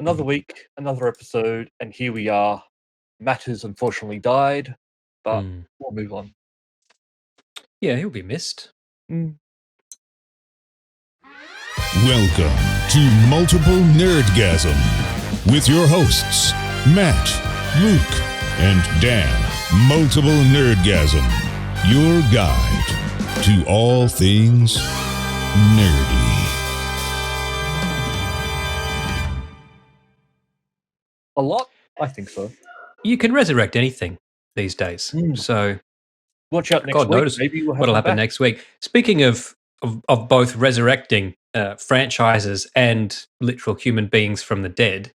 Another week, another episode, and here we are. Matt has unfortunately died, but we'll move on. Yeah, he'll be missed. Mm. Welcome to Multiple Nerdgasm with your hosts, Matt, Luke, and Dan. Multiple Nerdgasm, your guide to all things nerdy. A lot? I think so. You can resurrect anything these days. So watch out next God week. knows Maybe we'll have what'll him back back. next week. Speaking of both resurrecting franchises and literal human beings from the dead,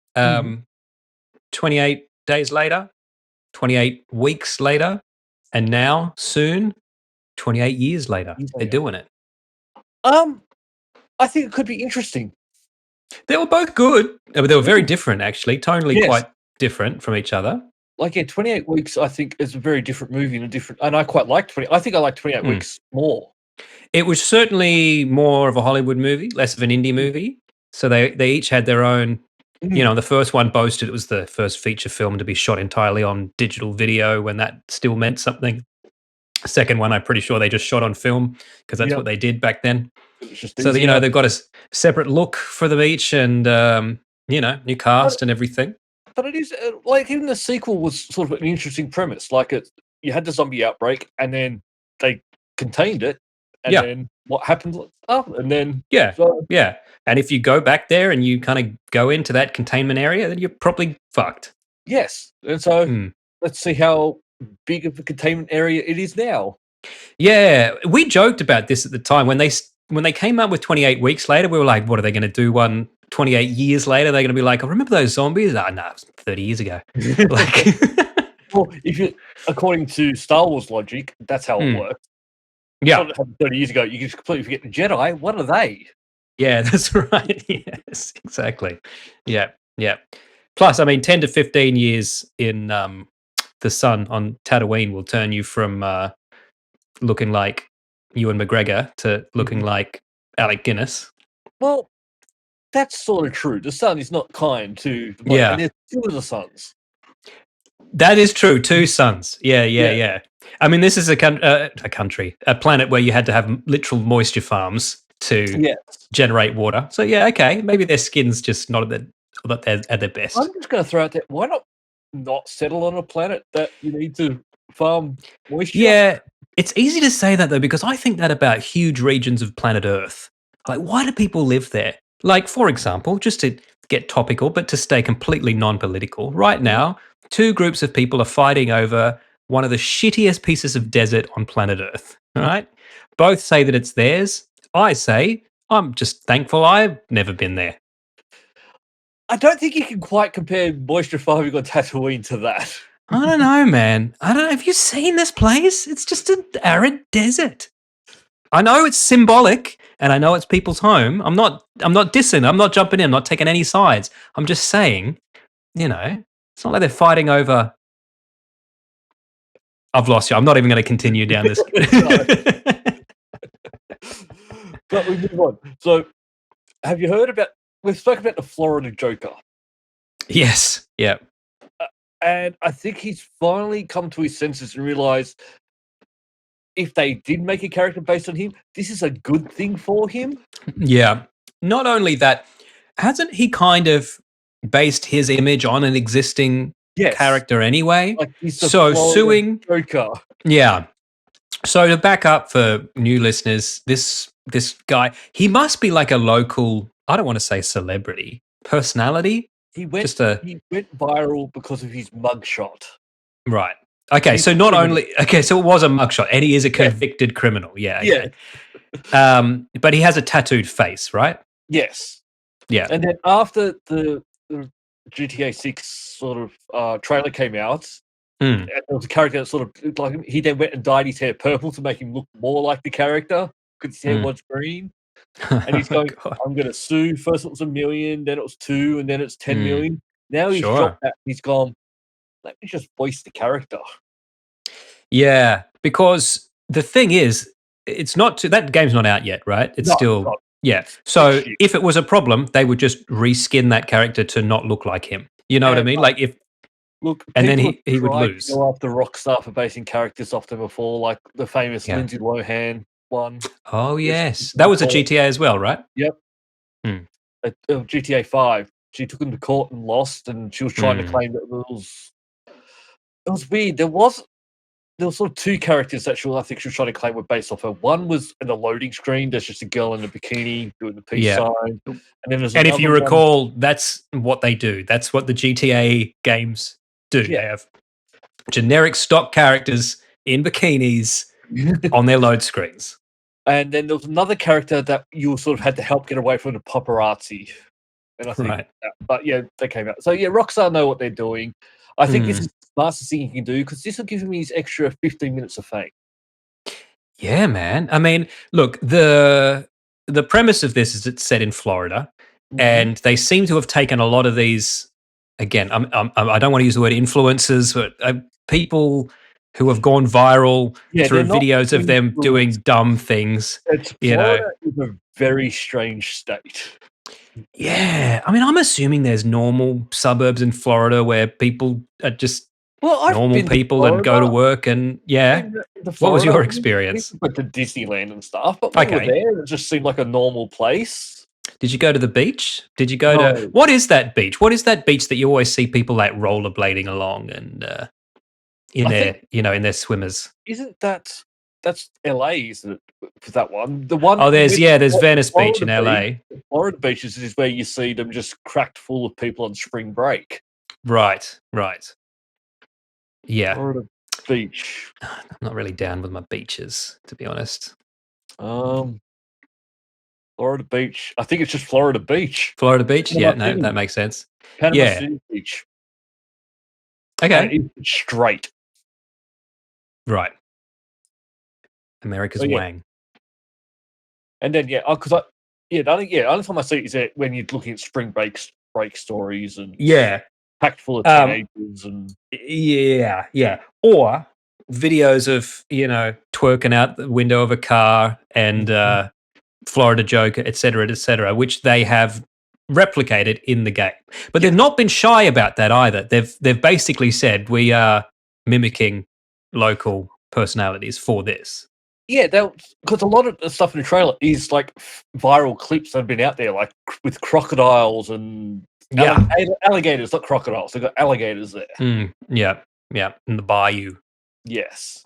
28 days later, 28 weeks later, and now soon, 28 years later, they're doing it. I think it could be interesting. They were both good, but they were very different, actually, tonally quite different from each other. Like, 28 weeks, I think, is a very different movie and I quite liked 20. I think I like 28 weeks more. It was certainly more of a Hollywood movie, less of an indie movie. So they each had their own. You know, the first one boasted it was the first feature film to be shot entirely on digital video when that still meant something. Second one, I'm pretty sure they just shot on film because that's what they did back then. So, they've got a separate look for them each and, new cast and everything. But it is, like, even the sequel was sort of an interesting premise. Like, you had the zombie outbreak and then they contained it. And then what happened? And then... Yeah. And if you go back there and you kind of go into that containment area, then you're probably fucked. Yes. And so let's see how big of a containment area it is now. Yeah. We joked about this at the time. When they came up with 28 weeks later, we were like, what are they going to do 28 years later? They're going to be like, oh, remember those zombies? No, it was 30 years ago. Well, according to Star Wars logic, that's how it works. Yeah. 30 years ago, you can just completely forget the Jedi. What are they? Yeah, that's right. Yes, exactly. Yeah. Plus, 10 to 15 years in the sun on Tatooine will turn you from looking like Ewan McGregor to looking like Alec Guinness. Well, that's sort of true. The sun is not kind to the body. Yeah. And there's two of the suns. That is true. Two suns. Yeah. This is a planet where you had to have literal moisture farms to generate water. So okay, maybe their skin's just not at their best. I'm just going to throw out there, why not settle on a planet that you need to farm moisture? Yeah, it's easy to say that though, because I think that about huge regions of planet Earth. Like, why do people live there? Like, for example, just to get topical, but to stay completely non-political, right now, two groups of people are fighting over one of the shittiest pieces of desert on planet Earth, all right? Both say that it's theirs. I say, I'm just thankful I've never been there. I don't think you can quite compare moisture farming on Tatooine to that. I don't know, man. I don't know. Have you seen this place? It's just an arid desert. I know it's symbolic, and I know it's people's home. I'm not dissing. I'm not jumping in. I'm not taking any sides. I'm just saying, it's not like they're fighting over... I've lost you. I'm not even going to continue down this. But we move on. So, have you heard about... We've spoken about the Florida Joker. Yes. Yeah. And I think he's finally come to his senses and realised if they did make a character based on him, this is a good thing for him. Yeah. Not only that, hasn't he kind of based his image on an existing character anyway? Like he's the so Florida suing Joker. Yeah. So to back up for new listeners, this guy, he must be like a local, I don't want to say celebrity, personality. He went viral because of his mugshot. Right. Okay, so not only... Okay, so it was a mugshot, and he is a convicted criminal. Yeah. Okay. Yeah. But he has a tattooed face, right? Yes. Yeah. And then after the GTA 6 sort of trailer came out, and there was a character that sort of looked like him, he then went and dyed his hair purple to make him look more like the character, because his hair was green. And he's going, I'm going to sue. First it was $1 million, then it was 2, and then it's 10 million. Now he's dropped that. He's gone, let me just voice the character. Yeah, because the thing is, it's not that game's not out yet, right? It's still Yeah. So Shit. if it was a problem, they would just reskin that character to not look like him. You know what I And mean? Like if look, and then people have he would tried to lose. go after Rockstar for basing characters off them before, like the famous Yeah. Lindsay Lohan one. Oh Where she yes. took That them to was a court. GTA as well, right? Yep, Hmm. GTA 5. She took them to court and lost, and she was trying to Hmm. claim that it was weird. There was sort of two characters that I think she was trying to claim were based off her. One was in a loading screen. There's just a girl in a bikini doing the peace Yeah. sign, and then there's And if you another one. recall, that's what they do. That's what the GTA games do. Yeah. They have generic stock characters in bikinis on their load screens. And then there was another character that you sort of had to help get away from the paparazzi. And I think, Right. but yeah, they came out. So yeah, Rockstar know what they're doing. I think this Hmm. is the smartest thing you can do because this will give me his extra 15 minutes of fame. Yeah, man. I mean, look, the premise of this is it's set in Florida, and they seem to have taken a lot of these. Again, I don't want to use the word influencers, but people who have gone viral Yeah, they're through not videos of them doing influenced. dumb things. It's You know, Florida is a very strange state. yeah. I mean, I'm assuming there's normal suburbs in Florida where people are just Well, I've normal been to people and go to Florida. work, and yeah. Been to What was Florida. your We experience? went to Disneyland and stuff, but when we were Okay. there, it just seemed like a normal place. Did you go to the beach? Did you go to No, what is that beach? What is that beach that you always see people like rollerblading along and in I their think in their swimmers? isn't that's LA, isn't it? For that one, the one Oh, there's with there's Venice Beach in Florida LA. Florida beaches is where you see them just cracked full of people on spring break. Right, right. Yeah. Florida Beach. I'm not really down with my beaches, to be honest. Um, Florida Beach. I think it's just Florida Beach. Florida Beach? Panama Yeah, no, City. that makes sense. Panama Yeah. City Beach. Okay. And it's straight. Right. America's Oh, yeah. Wang. And then because the only time I see it is when you're looking at spring break stories and Yeah. packed full of Um, teenagers and Yeah, yeah. Or videos of, twerking out the window of a car and Florida Joker, et cetera, which they have replicated in the game. But they've not been shy about that either. They've basically said we are mimicking local personalities for this. yeah, because a lot of the stuff in the trailer is like viral clips that have been out there, like with crocodiles and Yeah. alligators, not crocodiles. They've got alligators there. Yeah. In the bayou. Yes.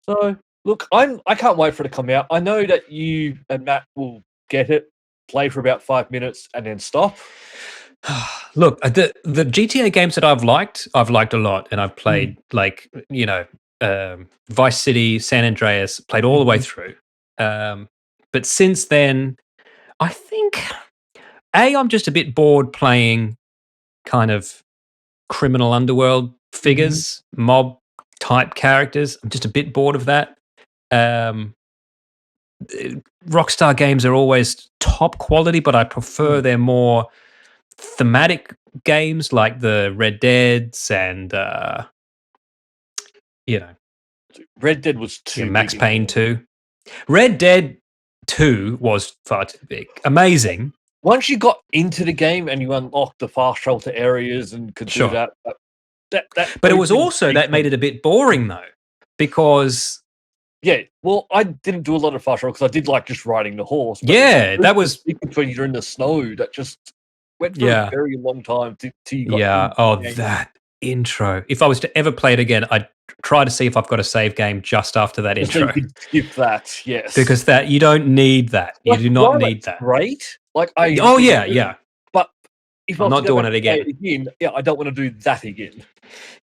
So look, I can't wait for it to come out. I know that you and Matt will get it, play for about 5 minutes, and then stop. Look, the GTA games that I've liked a lot, and I've played Vice City, San Andreas, played all the way through. But since then, I think I'm just a bit bored playing kind of criminal underworld figures, mob type characters. I'm just a bit bored of that. Rockstar games are always top quality, but I prefer their more thematic games like the Red Deads and Red Dead was too Max big. Payne 2. Red Dead 2 was far too big. Amazing. Once you got into the game and you unlocked the fast travel to areas and could Sure. do that But it was opened also big that made it a bit boring though, because Yeah, well, I didn't do a lot of fast travel because I did like just riding the horse. But yeah, that was when you're in the snow that just went for Yeah. a very long time till you got yeah. into the Oh, game. that intro. If I was to ever play it again, I'd try to see if I've got a save game just after that Just so you intro, could skip that, yes. because that you don't need that. You Like, do not while need it's that. great. Like I Oh yeah. But if I'm I was not to go doing back it and play again. yeah, I don't want to do that again.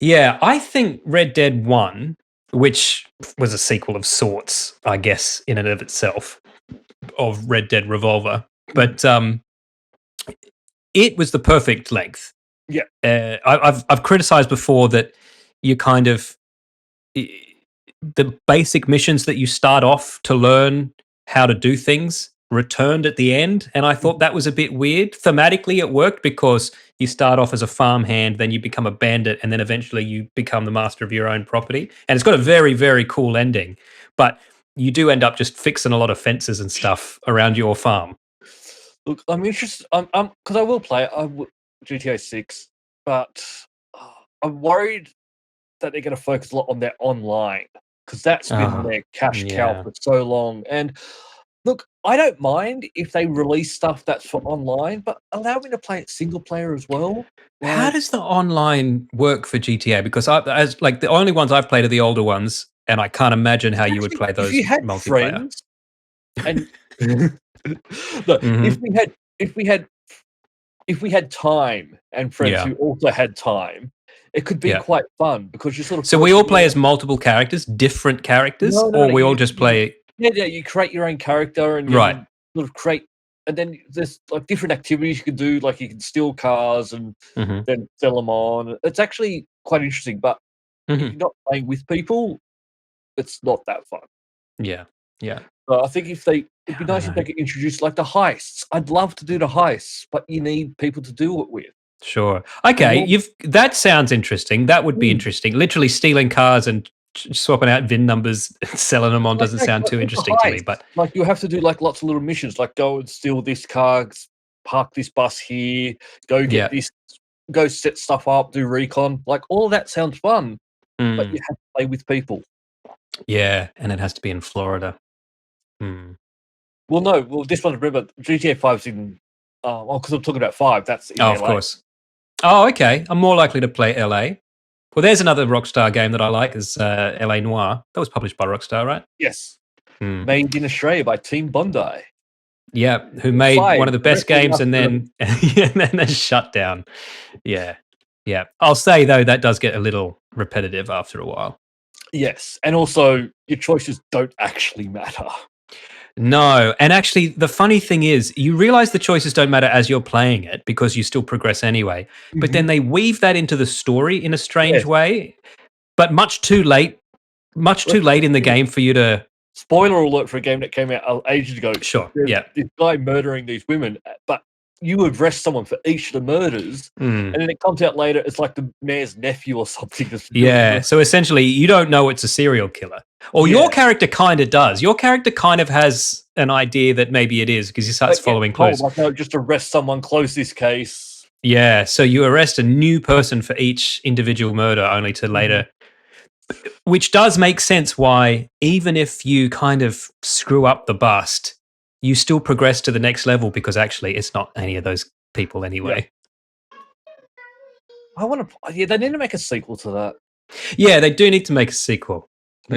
Yeah, I think Red Dead 1, which was a sequel of sorts, I guess, in and of itself, of Red Dead Revolver, but it was the perfect length. Yeah. I've criticized before that you kind of the basic missions that you start off to learn how to do things returned at the end, and I thought that was a bit weird. Thematically, it worked because you start off as a farmhand, then you become a bandit, and then eventually you become the master of your own property. And it's got a very, very cool ending. But you do end up just fixing a lot of fences and stuff around your farm. Look, I'm interested. Because I will play GTA 6, but I'm worried that they're going to focus a lot on their online because that's been their cash cow for so long. And look, I don't mind if they release stuff that's for online, but allow me to play it single player as well. How does the online work for GTA? Because the only ones I've played are the older ones, and I can't imagine how you would play those if you had multiplayer. Friends, and no, if we had time and friends who also had time, it could be quite fun because you sort of. So we all play as multiple characters, different characters, or we all just play. Yeah, you create your own character and you sort of create, and then there's like different activities you can do, like you can steal cars and then sell them on. It's actually quite interesting, but if you're not playing with people, it's not that fun. Yeah. So I think it'd be nice if they could introduce like the heists. I'd love to do the heists, but you need people to do it with. Sure. Okay, that sounds interesting. That would be interesting. Literally stealing cars and swapping out VIN numbers and selling them on doesn't sound too interesting to me. But like you have to do like lots of little missions, like go and steal this car, park this bus here, go get this, go set stuff up, do recon. Like all of that sounds fun, but you have to play with people. Yeah, and it has to be in Florida. Well, no. Well, this one, remember, GTA 5's in. Because I'm talking about 5. That's in LA. Of course. Oh, okay. I'm more likely to play LA. Well, there's another Rockstar game that I like, is LA Noire. That was published by Rockstar, right? Yes. Made in Australia by Team Bondi. Yeah, who made one of the best games and then shut down. Yeah. I'll say though that does get a little repetitive after a while. Yes, and also your choices don't actually matter. No, and actually the funny thing is you realize the choices don't matter as you're playing it because you still progress anyway. But then they weave that into the story in a strange way, but much too late in the game for you to... Spoiler alert for a game that came out ages ago. Sure, This guy murdering these women, but you arrest someone for each of the murders, and then it comes out later, it's like the mayor's nephew or something. So essentially you don't know it's a serial killer. Or your character kind of does. Your character kind of has an idea that maybe it is because he starts following clues. Like, no, just arrest someone, close this case. Yeah, so you arrest a new person for each individual murder only to later... Which does make sense why, even if you kind of screw up the bust, you still progress to the next level because actually it's not any of those people anyway. I want to... Yeah, they need to make a sequel to that. Yeah, they do need to make a sequel. I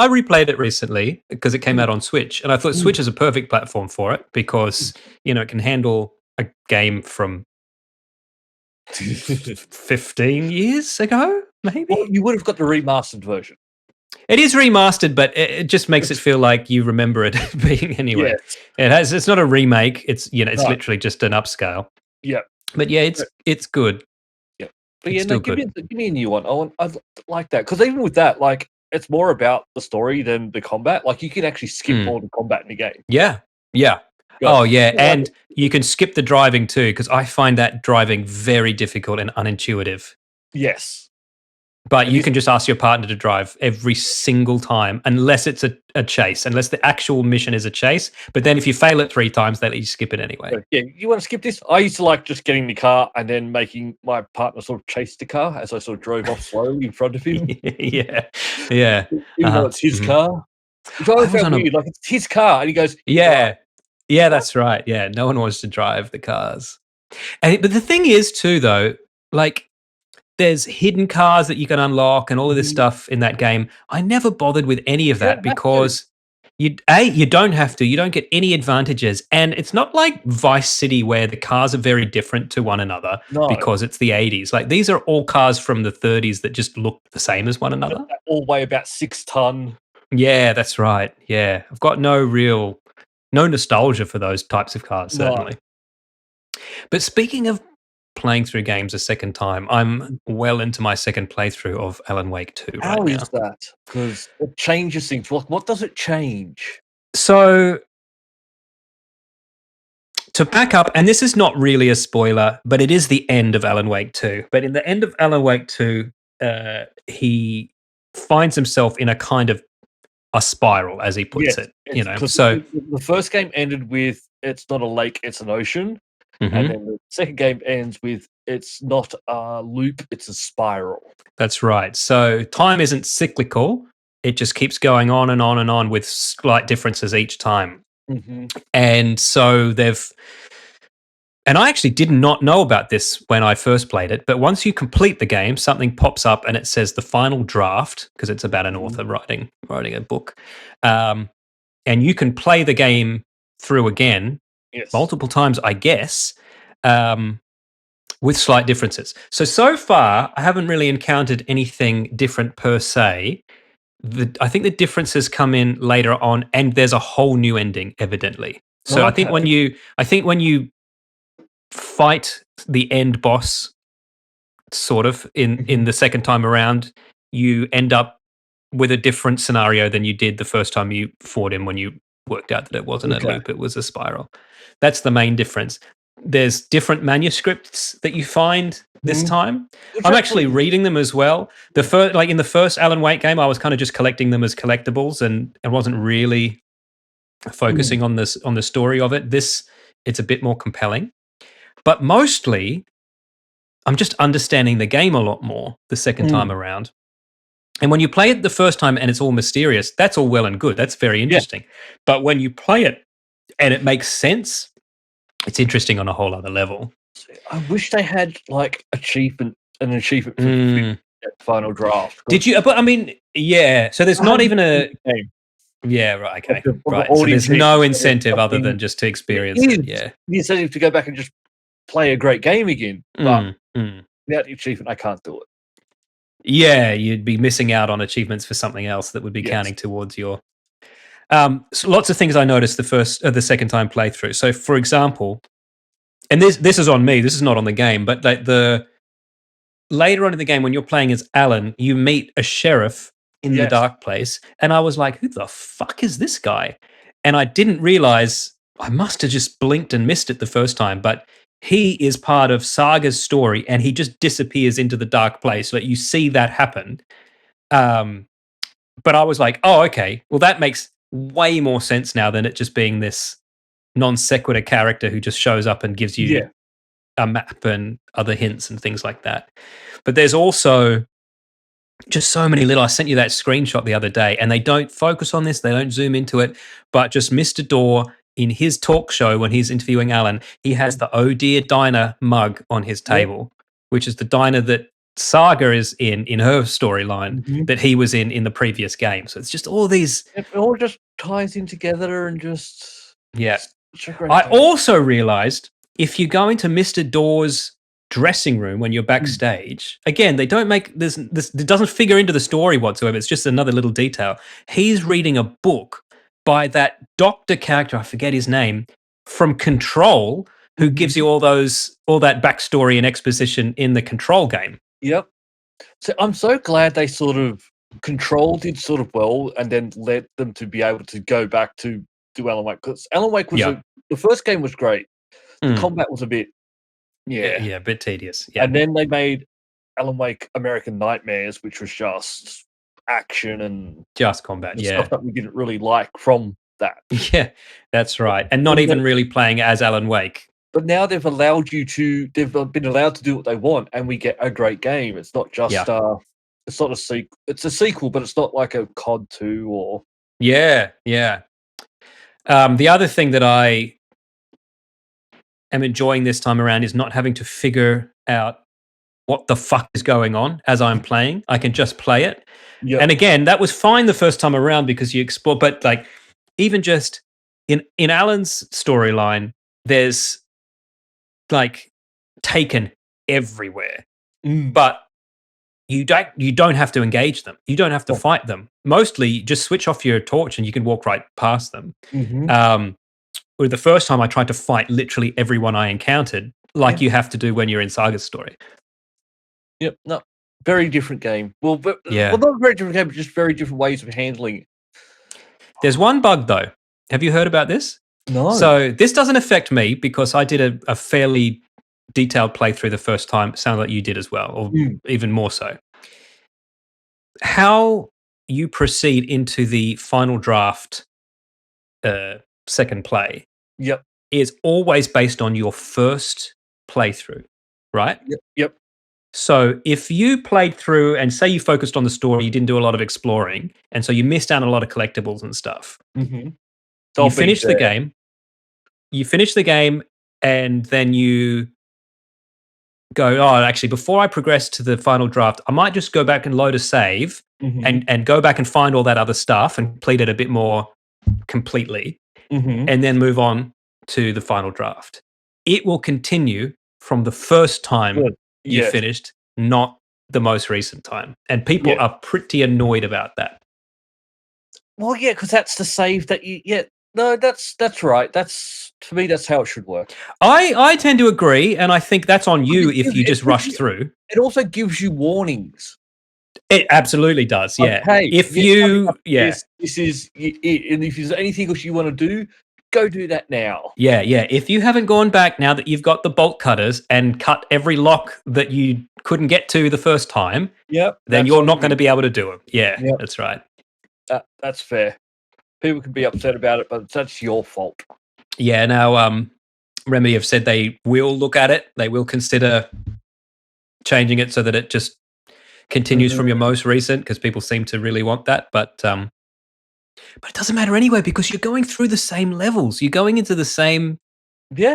replayed it recently because it came out on Switch, and I thought Switch is a perfect platform for it because, it can handle a game from 15 years ago, maybe? Well, you would have got the remastered version. It is remastered, but it just makes it feel like you remember it being anyway. Yes. It's not a remake. It's literally just an upscale. Yeah. But yeah, it's good. Yeah. But give me a new one. I'd like that because even with that, like it's more about the story than the combat. Like you can actually skip all the combat in the game. Yeah. Oh yeah, and you can skip the driving too because I find that driving very difficult and unintuitive. Yes. But you can just ask your partner to drive every single time, unless it's a chase, unless the actual mission is a chase. But then if you fail it 3 times, they let you skip it anyway. Yeah, you want to skip this? I used to like just getting in the car and then making my partner sort of chase the car as I sort of drove off slowly in front of him. Yeah. Even though it's his car. Which I found weird. Like, it's his car. And he goes, yeah, that's right. Yeah, no one wants to drive the cars. But the thing is too, though, like, there's hidden cars that you can unlock and all of this stuff in that game. I never bothered with any of that because you don't have to. You don't get any advantages. And it's not like Vice City where the cars are very different to one another because it's the 80s. Like these are all cars from the 30s that just look the same as one another. All weigh about 6 ton. Yeah, that's right. Yeah. I've got no nostalgia for those types of cars, certainly. But speaking of playing through games a second time, I'm well into my second playthrough of Alan Wake 2 How is that? Because it changes things. What does it change? So, to back up, and this is not really a spoiler, but it is the end of Alan Wake 2. But in the end of Alan Wake 2, he finds himself in a kind of a spiral, as he puts Yes, it. it's because So the first game ended with it's not a lake, it's an ocean, and mhm, then the second game ends with it's not a loop, it's a spiral. that's right. So time isn't cyclical; it just keeps going on and on and on with slight differences each time. Mhm. And so they've and I actually did not know about this when I first played it, but once you complete the game, something pops up and it says the final draft, because it's about an Mhm. author writing a book. And you can play the game through again Yes. multiple times, I guess, um, with slight differences. So far, I haven't really encountered anything different per se. I think the differences come in later on, and there's a whole new ending, evidently. So Okay. I think when you fight the end boss, sort of in Mhm. the second time around, you end up with a different scenario than you did the first time you fought him, when you worked out that it wasn't a Okay. loop, it was a spiral. That's the main difference. There's different manuscripts that you find this Mhm. time. Which I'm actually actually reading them as well. The first, like in the first Alan Wake game, I was kind of just collecting them as collectibles and wasn't really mm, focusing on this on the story of it. This, it's a bit more compelling, but mostly I'm just understanding the game a lot more the second time mm. around. And when you play it the first time and it's all mysterious, that's all well and good. That's very Yeah. interesting. But when you play it and it makes sense, it's interesting on a whole other level. I wish they had, like, an achievement for Mm. that final draft, Did 'cause you? But I mean, yeah. So there's I not haven't even played a. the game, Yeah, right. but Okay, for the right. So audience there's no so there's incentive other than something just to there experience it. is Yeah. the incentive to go back and just play a great game again, but Mm, mm. without the achievement, I can't do it. Yeah, you'd be missing out on achievements for something else that would be Yes. counting towards your. So lots of things I noticed the second time playthrough. So, for example, and this is on me. This is not on the game, but the later on in the game when you're playing as Alan, you meet a sheriff in the Yes. dark place, and I was like, "Who the fuck is this guy?" And I didn't realize, I must have just blinked and missed it the first time, but he is part of Saga's story, and he just disappears into the dark place. Like, you see that happen. Um, but I was like, "Oh, okay. Well, that makes way more sense now than it just being this non sequitur character who just shows up and gives you Yeah. a map and other hints and things like that." But there's also just so many little. I sent you that screenshot the other day, and they don't focus on this, they don't zoom into it, but just Mr. Dorr in his talk show when he's interviewing Alan, he has the Oh Dear Diner mug on his Yep. table, which is the diner that Saga is in her storyline Mhm. that he was in the previous game. So it's just all these. It all just ties in together and just Yeah. such a great I game. also realized if you go into Mr. Dawes' dressing room when you're Mm. backstage, again, they don't make this, it doesn't figure into the story whatsoever. It's just another little detail. He's reading a book by that doctor character, I forget his name, from Control, who gives Mhm. you all that backstory and exposition in the Control game. Yep. So I'm so glad they sort of controlled it sort of well and then let them to be able to go back to do Alan Wake, because Alan Wake was Yeah. the first game was great. The Mm. combat was a bit yeah. Yeah, a bit tedious. Yeah. And then they made Alan Wake American Nightmares, which was just action and Just combat. the Yeah. stuff that we didn't really like from that. Yeah, that's right. And not And even really playing as Alan Wake. but now they've been allowed to do what they want, and we get a great game. It's not just Yeah. it's not a sequel. It's a sequel, but it's not like a COD 2 or Yeah, yeah. The other thing that I am enjoying this time around is not having to figure out what the fuck is going on as I'm playing. I can just play it. yeah. And again, that was fine the first time around because you explore, but like even just in Alan's storyline, there's like taken everywhere. Mm. But you don't have to engage them. You don't have to Yeah. fight them. Mostly just switch off your torch and you can walk right past them. Mhm. With the first time I tried to fight literally everyone I encountered, like Yeah. you have to do when you're in Saga's story. Yep. No, very different game. Well, Yeah. well, not a very different game, but just very different ways of handling it. There's one bug though. Have you heard about this? No. So this doesn't affect me because I did a fairly detailed playthrough the first time. It sounds like you did as well, or Mm. even more so. How you proceed into the final draft second play Yep. is always based on your first playthrough, right? Yep. So if you played through and say you focused on the story, you didn't do a lot of exploring, and so you missed out on a lot of collectibles and stuff. Mm-hmm. You finish the game. You finish the game, and then you go, oh, actually, before I progress to the final draft, I might just go back and load a save Mm-hmm. and go back and find all that other stuff and complete it a bit more completely, Mm-hmm. and then move on to the final draft. It will continue from the first time Good. you Yes. finished, not the most recent time. And people Yeah. are pretty annoyed about that. Well, yeah, because that's the save that you. Yeah, no, that's right. That's to me. That's how it should work. I tend to agree, and I think that's on you if you just rush you, through. It also gives you warnings. It absolutely does, yeah. Okay, If you, yeah. this is it, and if there's anything else you want to do, go do that now. Yeah. If you haven't gone back now that you've got the bolt cutters and cut every lock that you couldn't get to the first time, Yep, then you're not going to be able to do them. Yeah, Yep. That's right. That's fair. People can be upset about it, but that's your fault. Yeah. Now, Remedy have said they will look at it. They will consider changing it so that it just continues from your most recent, because people seem to really want that. But it doesn't matter anyway, because you're going through the same levels. You're going into the same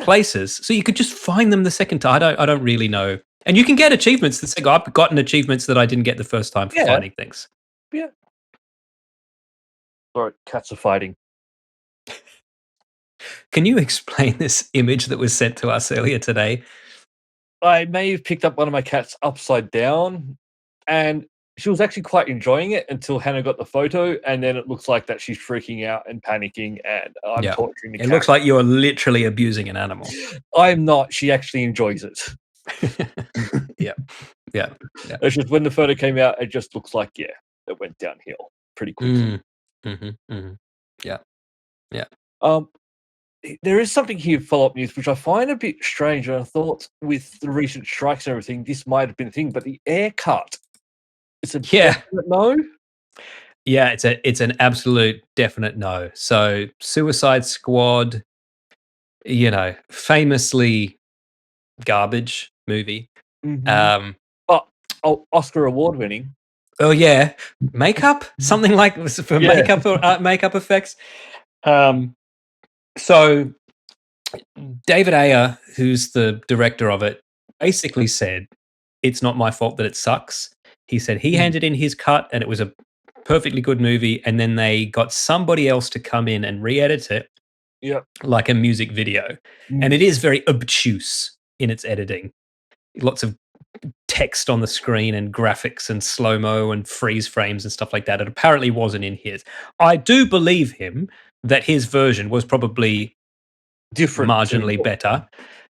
places, so you could just find them the second time. I don't really know. And you can get achievements that say, I've gotten achievements that I didn't get the first time for finding things. Yeah. Sorry, cats are fighting. Can you explain this image that was sent to us earlier today? I may have picked up one of my cats upside down, and she was actually quite enjoying it until Hannah got the photo, and then it looks like that she's freaking out and panicking, and I'm torturing the cat. It looks like you're literally abusing an animal. I'm not. She actually enjoys it. Yeah. It's just when the photo came out, it just looks like, it went downhill pretty quickly. Yeah. There is something here, follow-up news, which I find a bit strange, and I thought with the recent strikes and everything, this might have been a thing, but the air cut, it's a definite no? Yeah, it's an absolute definite no. So Suicide Squad, famously garbage movie. But Oscar award winning. Oh yeah, makeup, something like for makeup or makeup effects. So David Ayer, who's the director of it, basically said, it's not my fault that it sucks. He said he handed in his cut and it was a perfectly good movie, and then they got somebody else to come in and re-edit it like a music video. And it is very obtuse in its editing. Lots of text on the screen and graphics and slow-mo and freeze frames and stuff like that. It apparently wasn't in his. I do believe him that his version was probably different, marginally better.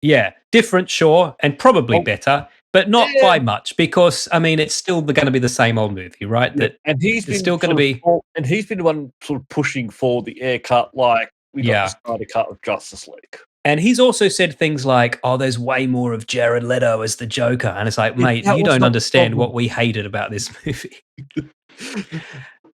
Yeah, different, sure, and probably better, but not by much, because I mean it's still going to be the same old movie, right? And he's been still going to be, and he's been the one sort of pushing for the air cut, like we got the Snyder cut of Justice League. And he's also said things like, "Oh, there's way more of Jared Leto as the Joker," and it's like, mate, you don't understand what we hated about this movie.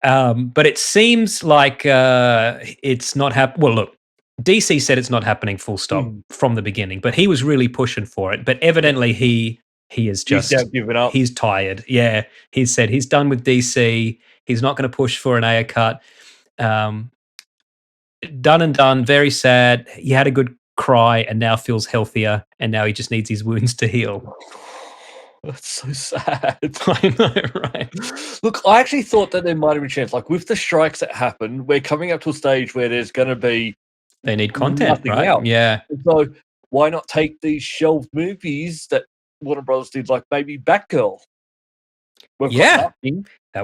But it seems like it's not happening. Well, look, DC said it's not happening full stop from the beginning, but he was really pushing for it. But evidently he is just given up. He's tired. Yeah, he said he's done with DC. He's not going to push for an Ayer cut. Done and done. Very sad. He had a good cry and now feels healthier, and now he just needs his wounds to heal. That's so sad. I know, right? Look, I actually thought that there might have been a chance, like with the strikes that happened, we're coming up to a stage where there's going to be they need content, right? Out. Yeah. And so why not take these shelved movies that Warner Bros. Did, like maybe Batgirl? That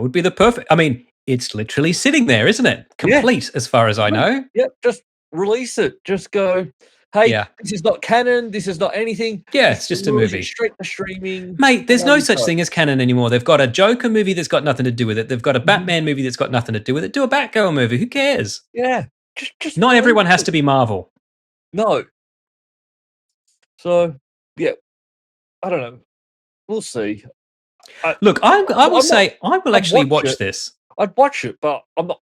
would be the perfect. I mean, it's literally sitting there, isn't it? Complete, as far as I know. Yeah, just release it. Just go, hey, this is not canon. This is not anything. Yeah, it's just a movie. Straight to streaming. Mate, there's no such thing as canon anymore. They've got a Joker movie that's got nothing to do with it. They've got a Batman movie that's got nothing to do with it. Do a Batgirl movie. Who cares? Yeah. Just not everyone has to be Marvel. No. So, yeah. I don't know. We'll see. Look, I will say I will actually watch this. I'd watch it, but I'm not.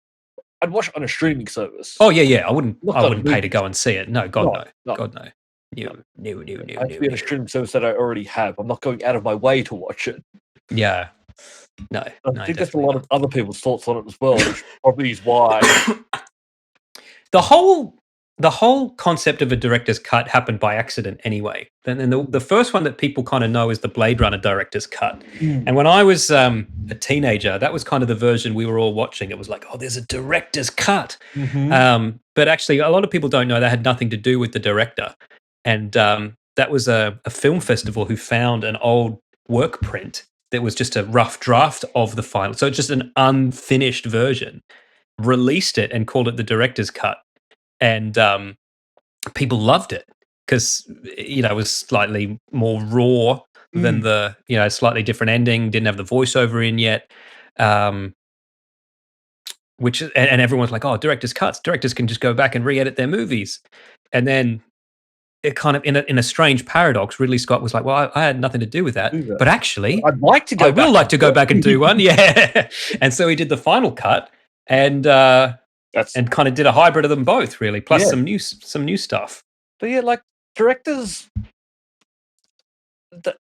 I'd watch it on a streaming service. Oh yeah. I wouldn't Not going to pay to movies. go and see it. No, God No, no. no. God no. No. No. I have to be on a streaming service that I already have. I'm not going out of my way to watch it. Yeah. No. I think that's a lot of other people's thoughts on it as well, which probably is why. The whole concept of a director's cut happened by accident anyway. And the first one that people kind of know is the Blade Runner director's cut. And when I was a teenager, that was kind of the version we were all watching. It was like, oh, there's a director's cut. But actually, a lot of people don't know that had nothing to do with the director. And that was a film festival who found an old work print that was just a rough draft of the final. So just an unfinished version, released it and called it the director's cut. And people loved it because, it was slightly more raw than the, slightly different ending, didn't have the voiceover in yet. Which and everyone's like, oh, director's cuts. Directors can just go back and re-edit their movies. And then it kind of, in a strange paradox, Ridley Scott was like, well, I had nothing to do with that. But actually, I'd like to go. I will like to go back and do one. Yeah. And so he did the final cut and kind of did a hybrid of them both, really, plus some new stuff. But yeah, like directors,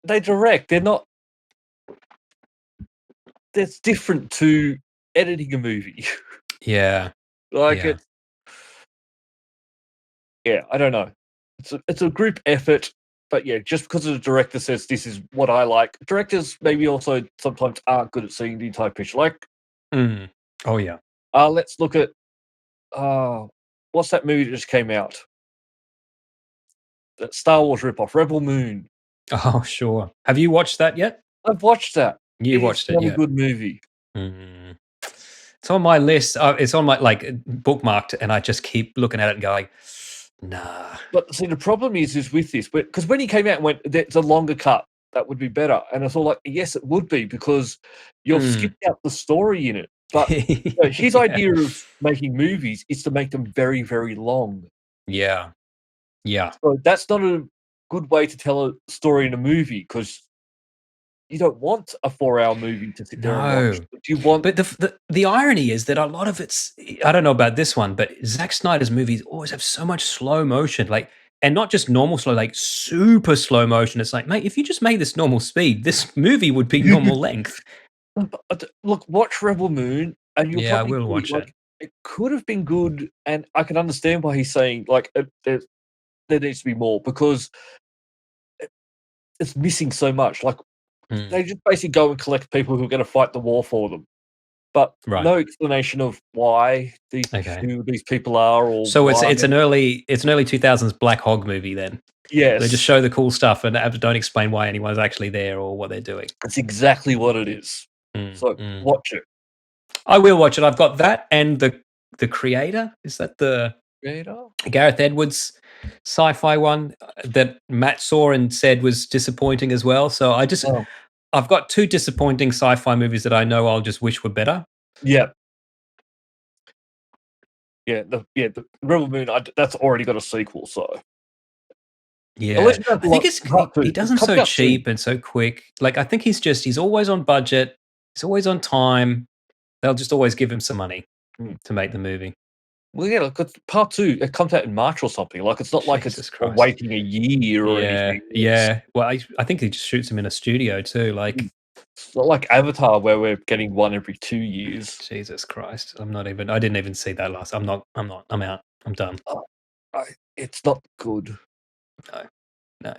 they direct. They're not. That's different to editing a movie. Yeah. I don't know. It's a group effort, but yeah, just because the director says this is what I like, directors maybe also sometimes aren't good at seeing the entire picture. Like, oh yeah. Let's look at what's that movie that just came out? That Star Wars ripoff, Rebel Moon. Oh sure. Have you watched that yet? I've watched that. You watched it? It's not a good movie. It's on my list. It's on my bookmarked, and I just keep looking at it and going, nah. But see, the problem is with this, because when he came out and went, "There's a longer cut that would be better," and it's all like, yes, it would be because you've skipped out the story in it. But his idea of making movies is to make them very, very long. Yeah. So that's not a good way to tell a story in a movie because you don't want a 4-hour movie to sit there and watch. You want, but the irony is that a lot of it's, I don't know about this one, but Zack Snyder's movies always have so much slow motion, and not just normal slow, like super slow motion. It's like, mate, if you just made this normal speed, this movie would be normal length. Look, watch Rebel Moon, and you'll I will watch it. It could have been good, and I can understand why he's saying there needs to be more because it's missing so much. Like they just basically go and collect people who are going to fight the war for them, but no explanation of why who these people are. Or so it's an early 2000s Black Hog movie then. Yes, they just show the cool stuff and don't explain why anyone's actually there or what they're doing. That's exactly what it is. So watch it. I will watch it. I've got that and the Creator. Is that the Creator? Gareth Edwards sci-fi one that Matt saw and said was disappointing as well. So I've got two disappointing sci-fi movies that I know I'll just wish were better. Yeah. The Rebel Moon. That's already got a sequel, so. Yeah, I think he does them so cheap and so quick. Like I think he's always on budget. He's always on time. They'll just always give him some money to make the movie. Well, yeah, look, part 2, it comes out in March or something. Like, it's not like it's waiting a year or anything. Yeah. Well, I think he just shoots them in a studio too. Like, it's not like Avatar where we're getting one every 2 years. Jesus Christ. I didn't even see that last. I'm out. I'm done. It's not good. No.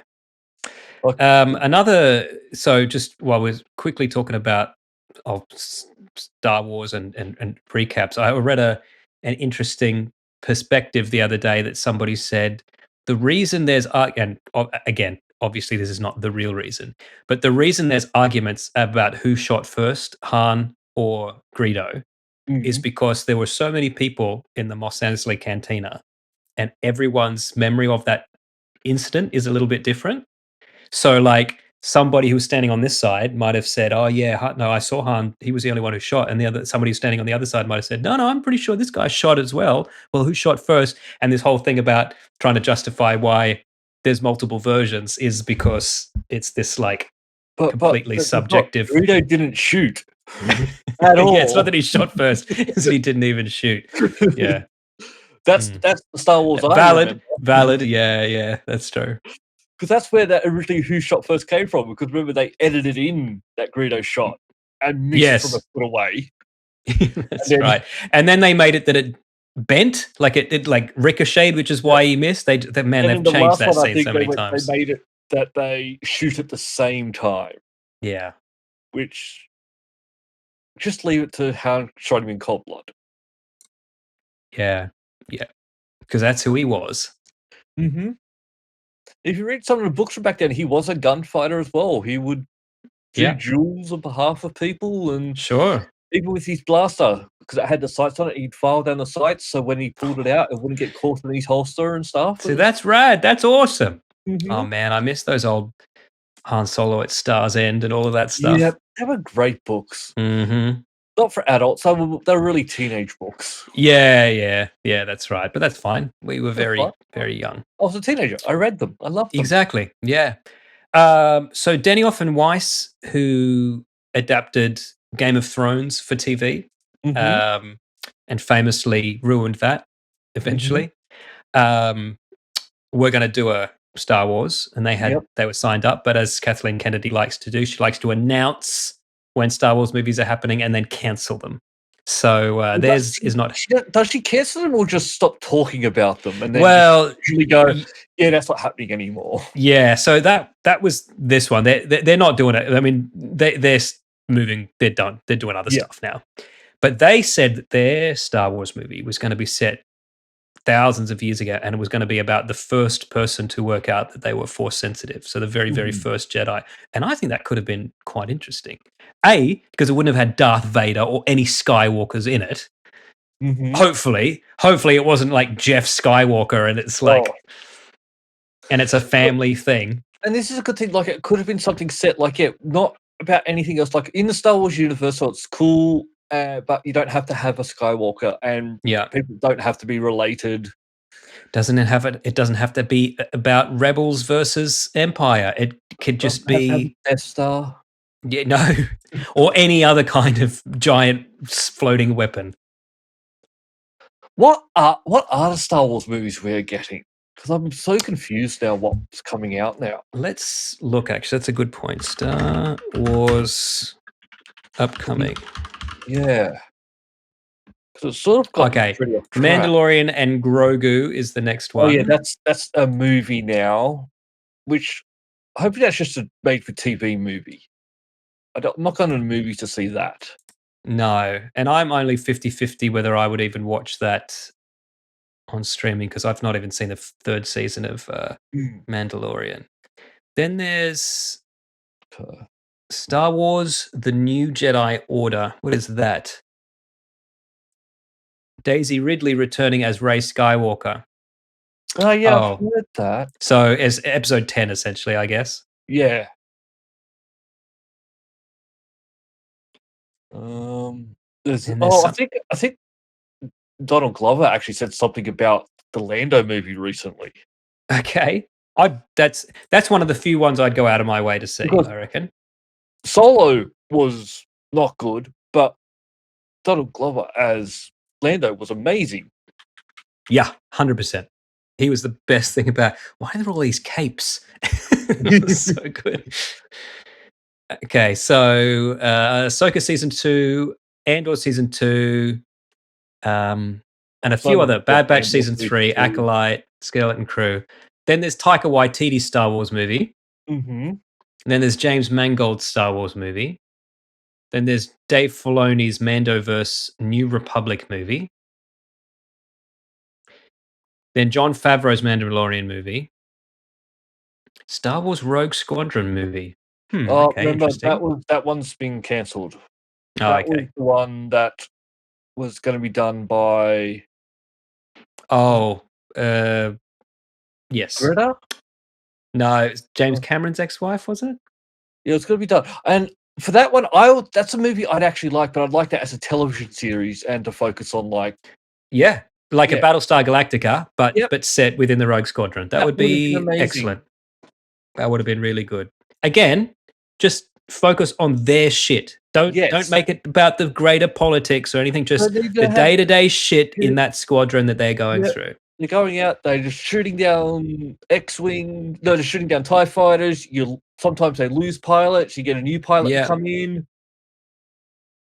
Okay. So just while we're quickly talking about Star Wars and recaps, I read an interesting perspective the other day that somebody said the reason there's and again, obviously this is not the real reason, but the reason there's arguments about who shot first, Han or Greedo, is because there were so many people in the Mos Eisley Cantina, and everyone's memory of that incident is a little bit different. So like somebody who was standing on this side might have said, oh yeah, no, I saw Han, he was the only one who shot. And somebody who's standing on the other side might have said, no, I'm pretty sure this guy shot as well. Well, who shot first? And this whole thing about trying to justify why there's multiple versions is because it's this completely subjective. Greedo didn't shoot. At Yeah, it's not all. that he shot first; it's that he didn't even shoot. Yeah, That's the Star Wars I valid, remember. valid. Yeah, that's true. Because that's where that originally Who Shot First came from. Because remember they edited in that Greedo shot and missed from a Yes, foot away. that's And then right. And then they made it that it bent, like it like ricocheted, which is why he missed. Man, and they've in the changed last that one, I scene think so many they times. made it that they shoot at the same time, Yeah, which just leave it to Han shot him in cold blood. yeah, because that's who he was. Mm-hmm. If you read some of the books from back then, he was a gunfighter as well. He would do Yeah, duels on behalf of people, and sure. even with his blaster, because it had the sights on it, he'd file down the sights so when he pulled it out, it wouldn't get caught in his holster and stuff. See, that's rad. That's awesome. Oh Mhm. man, I miss those old Han Solo at Star's End and all of that Yeah, stuff. they were great books. Mm-hmm. Not for adults, they were really teenage books. Yeah. That's right. But that's fine. We were That's fine. very, very young. I was a teenager. I read them. I loved them. Exactly. Yeah. So Denioff and Weiss, who adapted Game of Thrones for TV, Mhm, and famously ruined that mhm. eventually, we're going to do a Star Wars, and Yep. they were signed up. But as Kathleen Kennedy likes to do, she likes to announce when Star Wars movies are happening and then cancel them. So Well, theirs is not. does she cancel them or just stop talking about them and then just Well, usually go, "Yeah, that's not happening anymore." yeah, so that was this one. They're not doing it. I mean, they're moving. They're done. They're doing other Yeah. stuff now. But they said that their Star Wars movie was going to be set thousands of years ago, and it was going to be about the first person to work out that they were Force sensitive. So the very, very Mhm, first Jedi. And I think that could have been quite interesting. A, because it wouldn't have had Darth Vader or any Skywalkers in it. mhm. Hopefully it wasn't like Jeff Skywalker, and it's like, Oh, and it's a family thing. and this is a good thing, like, it could have been something set, like, yeah, not about anything else, like, in the Star Wars universe, so it's cool, but you don't have to have a Skywalker, and Yeah. people don't have to be related. Doesn't it have it? It doesn't have to be about rebels versus empire. It could just Doesn't have to have a be Death Star. no, or any other kind of giant floating weapon. What are the Star Wars movies we're getting? Because I'm so confused now what's coming out now. Let's look. Actually, that's a good point. Star Wars upcoming. Yeah. Because it's sort of got Okay, pretty off track. Mandalorian and Grogu is the next Oh, one. yeah, that's a movie now, which hopefully that's just a made-for-TV movie. I'm not going to the movies to see that. No, and I'm only 50-50 whether I would even watch that on streaming because I've not even seen the third season of Mandalorian. Then there's Uh, Star Wars: The New Jedi Order. What is that? Daisy Ridley returning as Rey Skywalker. Oh, yeah, I've Oh, heard that. so as episode 10, essentially, I guess. Yeah. There's And there's I some. think Donald Glover actually said something about the Lando movie recently. Okay, that's one of the few ones I'd go out of my way to see. Because I reckon. Solo was not good, but Donald Glover as Lando was amazing. Yeah, 100%. He was the best thing about. Why are there all these capes? It was so good. Okay, so Ahsoka season 2, Andor season 2, and a few other Bad Batch season 3, Acolyte, Skeleton Crew. Then there's Taika Waititi's Star Wars movie. Mhm. Then there's James Mangold's Star Wars movie. Then there's Dave Filoni's Mandoverse New Republic movie. Then Jon Favreau's Mandalorian movie. Star Wars Rogue Squadron movie. Okay, Remember interesting. that one's been cancelled. Oh, That was okay. the one that was gonna be done by Oh, yes. Greta? No, it's James Oh. Cameron's ex-wife, was it? Yeah, it's gonna be done. And for that one, that's a movie I'd actually like, but I'd like that as a television series and to focus on, like Yeah, like a Yeah. Battlestar Galactica, Yep. but set within the Rogue Squadron. That would would have been be amazing. excellent. That would have been really good. Again, just focus on their shit. Don't make it about the greater politics or anything. Just the have day-to-day shit in that squadron that they're going through. They're going out, they're just shooting down X-Wing, no, they're shooting down TIE fighters. Sometimes they lose pilots, you get a new pilot to come in.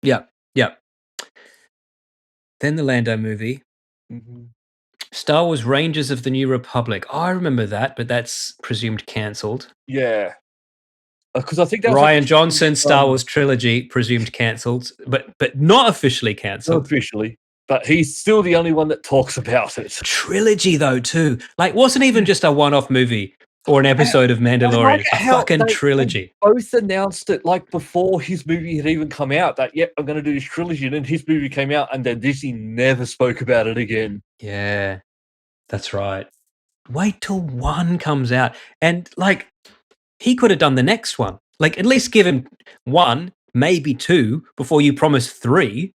Yeah, yeah. Then the Lando movie. Mhm. Star Wars Rangers of the New Republic. Oh, I remember that, but that's presumed cancelled. Yeah. Because I think that was Rian Johnson Star Wars trilogy presumed cancelled, but not officially not cancelled. officially, but he's still the only one that talks about it. Trilogy though, too. Like, wasn't even just a one-off movie or an episode of Mandalorian. A fucking trilogy. They both announced it like before his movie had even come out that, yep, I'm going to do this trilogy. And then his movie came out and then Disney never spoke about it again. Yeah, that's right. Wait till one comes out. And like, he could have done the next one. Like, at least give him one, maybe two, before you promise three.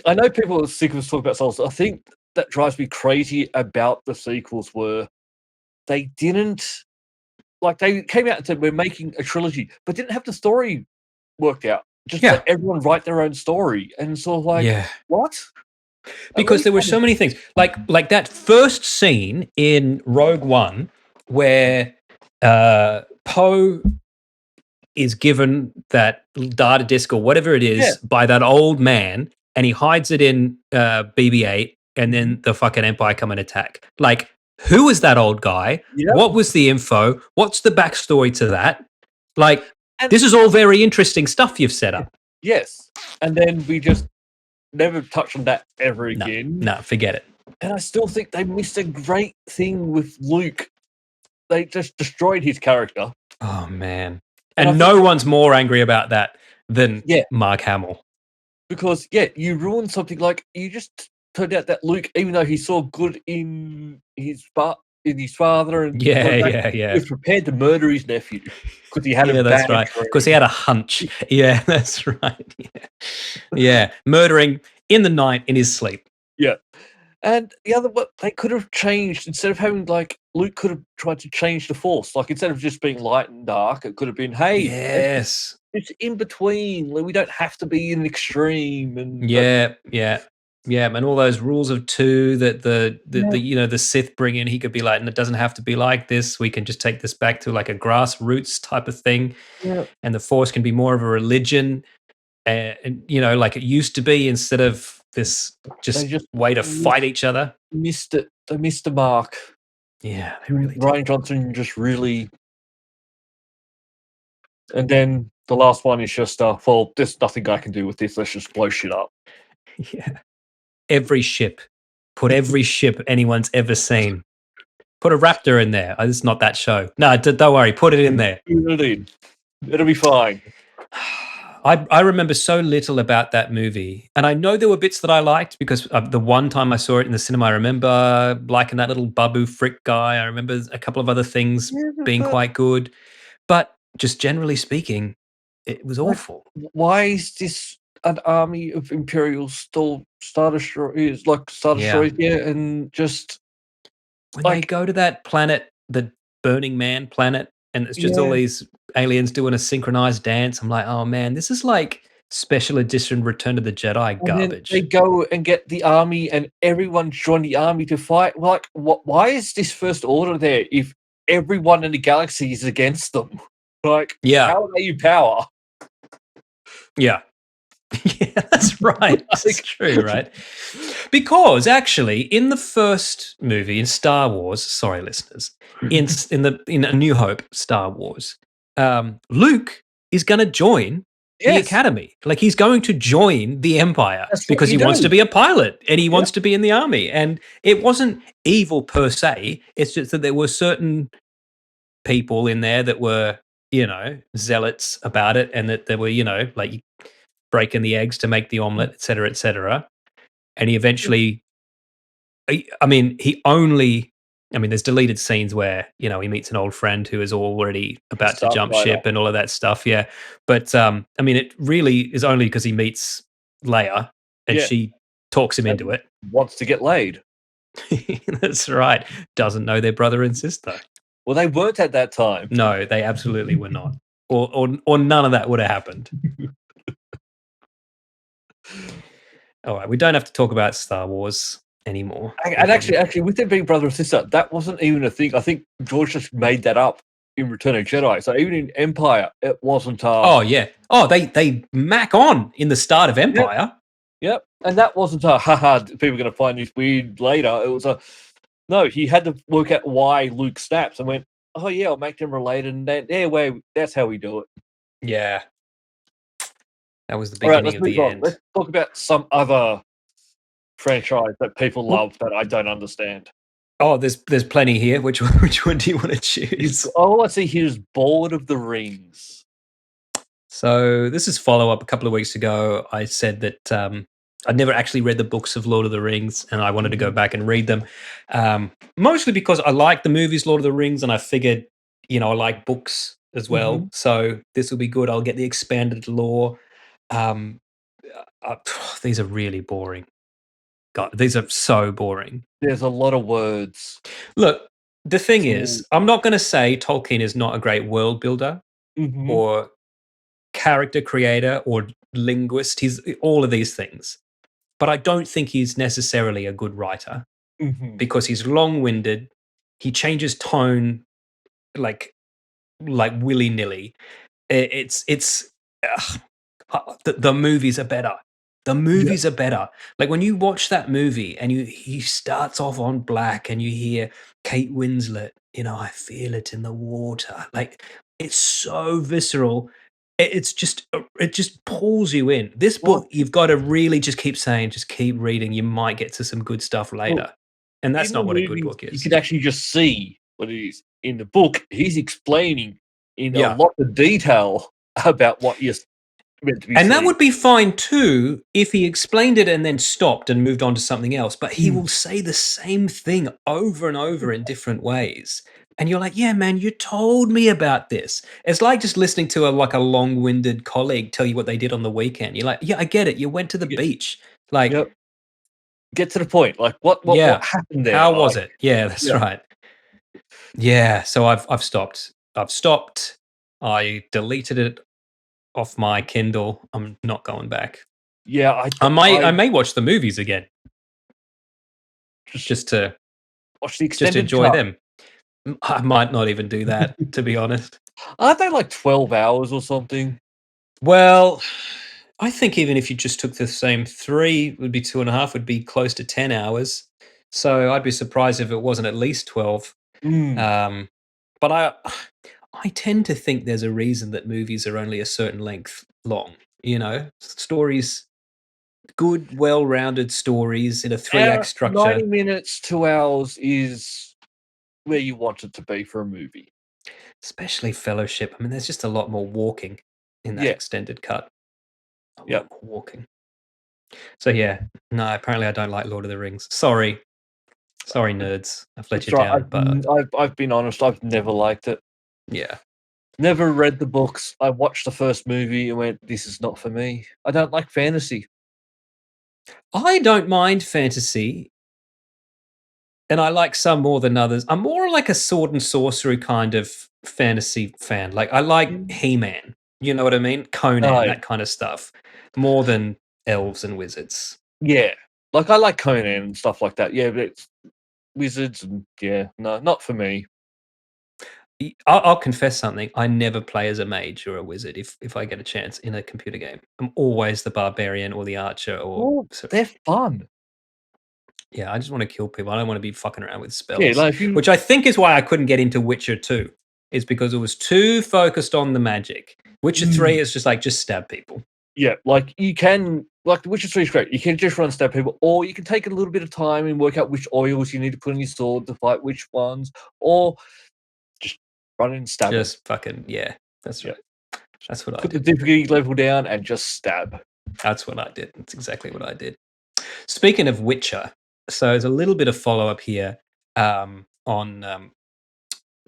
I know people are sick of us talking about Star Wars. I think that drives me crazy about the sequels were they didn't, like, they came out and said, we're making a trilogy, but didn't have the story worked out. Just let everyone write their own story. And sort of like, what? Because there were so many things. Like that first scene in Rogue One where Poe is given that data disk or whatever it is by that old man, and he hides it in BB-8, and then the fucking Empire come and attack. Like, who is that old guy? Yep. What was the info? What's the backstory to that? Like, this is all very interesting stuff you've set up. Yes. And then we just never touch on that ever again. No, forget it. And I still think they missed a great thing with Luke. They just destroyed his character. Oh, man. And no one's more angry about that than Mark Hamill. Because, you ruined something. Like, you just turned out that Luke, even though he saw good in his father, and he was prepared to murder his nephew because he had a that's right. Because he had a hunch. Yeah, that's right. Yeah, murdering in the night in his sleep. Yeah. And the other one, they could have changed, instead of having, like, Luke could have tried to change the Force. Like, instead of just being light and dark, it could have been, hey, yes, it's in between. Like, we don't have to be in an extreme. And yeah, and all those rules of two that the Sith bring in, he could be like, and it doesn't have to be like this. We can just take this back to like a grassroots type of thing. Yeah. And the Force can be more of a religion, and like it used to be, instead of this just way to fight each other. Missed it. They missed the mark. Yeah, they really did. Rian Johnson just really. And then the last one is just, well, there's nothing I can do with this. Let's just blow shit up. Yeah. Every ship. Put every ship anyone's ever seen. Put a Raptor in there. It's not that show. No, don't worry. Put it in there. It'll be fine. I remember so little about that movie. And I know there were bits that I liked, because the one time I saw it in the cinema, I remember liking that little Babu Frick guy. I remember a couple of other things being quite good. But just generally speaking, it was awful. Why is this an army of Imperial Star Destroyers, and just... When they go to that planet, the Burning Man planet, and it's just all these aliens doing a synchronized dance. I'm like, oh man, this is like special edition Return of the Jedi garbage. They go and get the army, and everyone join the army to fight. Like, why is this First Order there if everyone in the galaxy is against them? Like, how are they in power? Yeah. Yeah, that's right. That's true, right? Because actually, in the first movie in Star Wars, sorry, listeners, in A New Hope, Star Wars, Luke is going to join the Academy. Like, he's going to join the Empire because he wants to be a pilot and he wants to be in the army. And it wasn't evil per se. It's just that there were certain people in there that were, zealots about it, and that there were, like breaking the eggs to make the omelet, et cetera, et cetera. And he eventually, there's deleted scenes where, he meets an old friend who is already about to jump ship and all of that stuff. Yeah. But, it really is only because he meets Leia and she talks him into it. Wants to get laid. That's right. Doesn't know their brother and sister. Well, they weren't at that time. No, they absolutely were not. Or none of that would have happened. All right, we don't have to talk about Star Wars anymore. And actually, with them being brother and sister, that wasn't even a thing. I think George just made that up in Return of Jedi. So even in Empire, it wasn't. Oh yeah. Oh, they mac on in the start of Yep, Empire. yep. And that wasn't a haha. People are going to find this weird later. It was a no. He had to work out why Luke snaps and went, oh yeah, I'll make them related, and then that's how we do it. Yeah. That was the All right, beginning let's of move the on. end. Let's talk about some other franchise that people love that I don't understand. Oh, there's plenty here. Which one do you want to choose? All I see here is Lord of the Rings. So this is follow up. A couple of weeks ago, I said that I'd never actually read the books of Lord of the Rings, and I wanted to go back and read them. Mostly because I like the movies Lord of the Rings, and I figured, I like books as well. So this will be good. I'll get the expanded lore. These are really boring. God, these are so boring. There's a lot of words. Look, the thing is, I'm not going to say Tolkien is not a great world builder or character creator or linguist. He's all of these things. But I don't think he's necessarily a good writer because he's long-winded. He changes tone like willy-nilly. The movies are better. The movies are better. Like when you watch that movie and he starts off on black and you hear Kate Winslet, I feel it in the water. Like it's so visceral. It just pulls you in. This book, you've got to really just keep saying, just keep reading. You might get to some good stuff later. And that's not what a good book is. You can actually just see what it is. In the book, he's explaining in a lot of detail about what you're meant to be and seeing. that would be fine too if he explained it and then stopped and moved on to something else. But he will say the same thing over and over in different ways. And you're like, yeah, man, you told me about this. It's like just listening to a long-winded colleague tell you what they did on the weekend. You're like, yeah, I get it. You went to the beach. Like, get to the point. Like, what happened there? How was it? Yeah, that's right. Yeah, so I've stopped. I deleted it off my Kindle. I'm not going back. Yeah, I may watch the movies again, just to watch the extended just enjoy them. I might not even do that, to be honest. Aren't they like 12 hours or something? Well, I think even if you just took the same 3, would be 2.5, would be close to 10 hours. So I'd be surprised if it wasn't at least 12. But I tend to think there's a reason that movies are only a certain length long. Stories, good, well-rounded stories in a 3-act structure. 90 minutes, 2 hours is where you want it to be for a movie. Especially Fellowship. I mean, there's just a lot more walking in that extended cut. A lot more walking. So no, apparently I don't like Lord of the Rings. Sorry, nerds. I've let you down. But I've been honest. I've never liked it. Yeah. Never read the books. I watched the first movie and went, "This is not for me." I don't like fantasy. I don't mind fantasy, and I like some more than others. I'm more like a sword and sorcery kind of fantasy fan. Like I like He-Man. You know what I mean? Conan, that kind of stuff, more than elves and wizards. Yeah, like I like Conan and stuff like that. Yeah, but it's wizards and no, not for me. I'll confess something. I never play as a mage or a wizard if I get a chance in a computer game. I'm always the barbarian or the archer. They're fun. Yeah, I just want to kill people. I don't want to be fucking around with spells. Yeah, which I think is why I couldn't get into Witcher 2. Is because it was too focused on the magic. Witcher 3 is just stab people. Yeah, like you can, like Witcher 3 is great. You can just run stab people, or you can take a little bit of time and work out which oils you need to put on your sword to fight which ones, or just run and stab. Just fucking that's right. That's what I did. Put the difficulty level down and just stab. That's what I did. That's exactly what I did. Speaking of Witcher, so there's a little bit of follow-up here on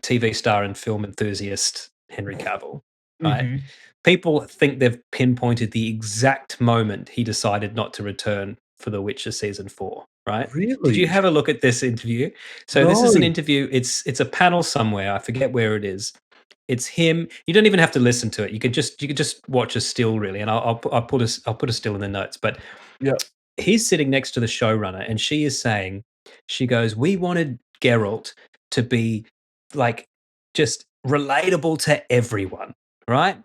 TV star and film enthusiast Henry Cavill, right? People think they've pinpointed the exact moment he decided not to return for The Witcher season 4, right? Really? Did you have a look at this interview? So this is an interview. It's a panel somewhere. I forget where it is. It's him. You don't even have to listen to it. You could just watch a still, really, and I'll put a still in the notes. But Yeah. he's sitting next to the showrunner, and she is saying, she goes, "We wanted Geralt to be like just relatable to everyone, right?